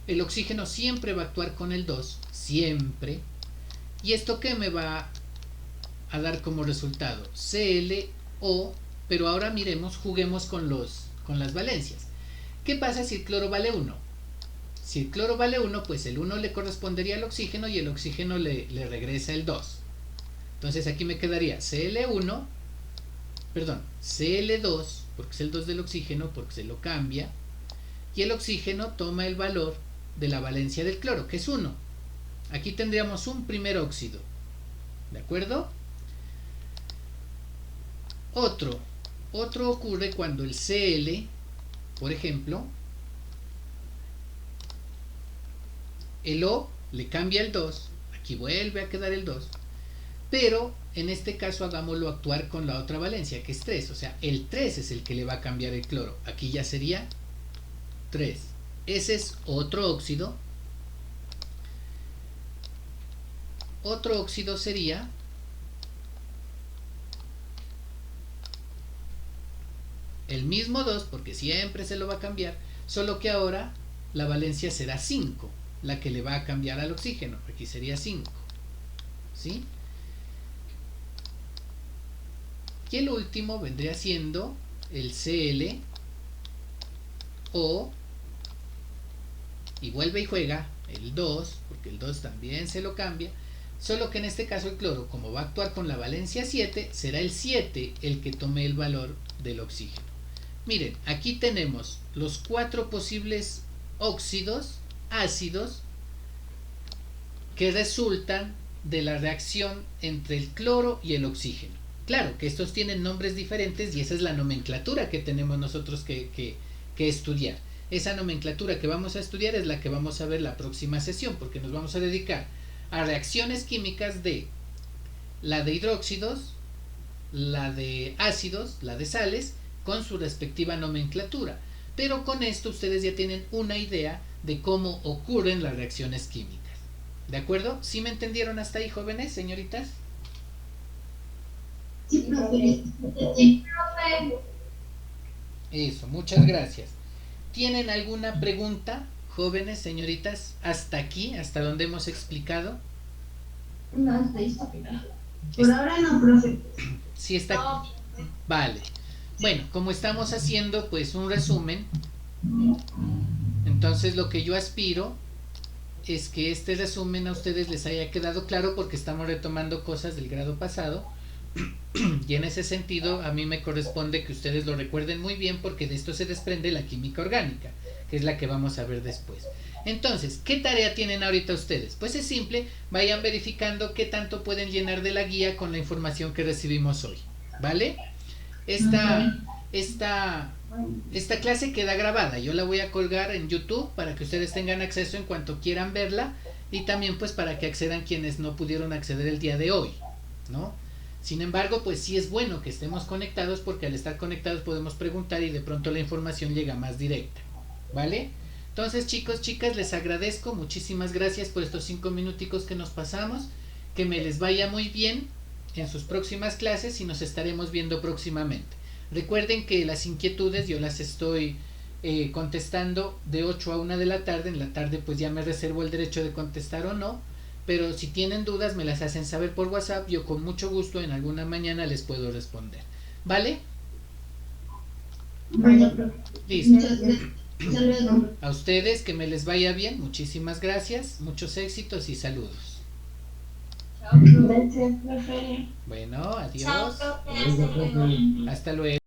El oxígeno siempre va a actuar con el 2, siempre. ¿Y esto qué me va a dar como resultado? ClO, pero ahora miremos, juguemos con las valencias. ¿Qué pasa si el cloro vale 1? Si el cloro vale 1, pues el 1 le correspondería al oxígeno y el oxígeno le regresa el 2. Entonces aquí me quedaría Cl2, porque es el 2 del oxígeno, porque se lo cambia, y el oxígeno toma el valor de la valencia del cloro, que es 1. Aquí tendríamos un primer óxido, ¿de acuerdo? Otro ocurre cuando el Cl, por ejemplo, el O le cambia el 2, aquí vuelve a quedar el 2, pero en este caso hagámoslo actuar con la otra valencia, que es 3, o sea, el 3 es el que le va a cambiar el cloro, aquí ya sería 3. Ese es otro óxido. Otro óxido sería el mismo 2, porque siempre se lo va a cambiar, solo que ahora la valencia será 5, la que le va a cambiar al oxígeno, aquí sería 5, ¿sí? Y el último vendría siendo el ClO, y vuelve y juega el 2, porque el 2 también se lo cambia, solo que en este caso el cloro, como va a actuar con la valencia 7, será el 7 el que tome el valor del oxígeno. Miren, aquí tenemos los 4 posibles óxidos ácidos que resultan de la reacción entre el cloro y el oxígeno. Claro que estos tienen nombres diferentes y esa es la nomenclatura que tenemos nosotros que estudiar. Esa nomenclatura que vamos a estudiar es la que vamos a ver la próxima sesión, porque nos vamos a dedicar a reacciones químicas de la de hidróxidos, la de ácidos, la de sales, con su respectiva nomenclatura. Pero con esto ustedes ya tienen una idea de cómo ocurren las reacciones químicas. ¿De acuerdo? ¿Sí me entendieron hasta ahí, jóvenes, señoritas? Sí, profe. Eso, muchas gracias. ¿Tienen alguna pregunta, jóvenes, señoritas, hasta aquí, hasta donde hemos explicado? No, hasta ahí está. Por ahora no, profe. Sí está. Vale. Bueno, como estamos haciendo pues un resumen, entonces lo que yo aspiro es que este resumen a ustedes les haya quedado claro, porque estamos retomando cosas del grado pasado y en ese sentido a mí me corresponde que ustedes lo recuerden muy bien, porque de esto se desprende la química orgánica, que es la que vamos a ver después. Entonces, ¿qué tarea tienen ahorita ustedes? Pues es simple, vayan verificando qué tanto pueden llenar de la guía con la información que recibimos hoy, ¿vale? Esta clase queda grabada, yo la voy a colgar en YouTube para que ustedes tengan acceso en cuanto quieran verla, y también pues para que accedan quienes no pudieron acceder el día de hoy, ¿no? Sin embargo, pues sí es bueno que estemos conectados, porque al estar conectados podemos preguntar y de pronto la información llega más directa, ¿vale? Entonces, chicos, chicas, les agradezco, muchísimas gracias por estos 5 minuticos que nos pasamos, que me les vaya muy bien en sus próximas clases y nos estaremos viendo próximamente. Recuerden que las inquietudes yo las estoy contestando de 8 a 1 de la tarde, en la tarde pues ya me reservo el derecho de contestar o no, pero si tienen dudas me las hacen saber por WhatsApp, yo con mucho gusto en alguna mañana les puedo responder, ¿vale? Vale, profe. Listo. Muchas gracias. Hasta luego. A ustedes, que me les vaya bien, muchísimas gracias, muchos éxitos y saludos. Gracias. Profe. Bueno, Chao, adiós, profe, hasta luego. hasta luego.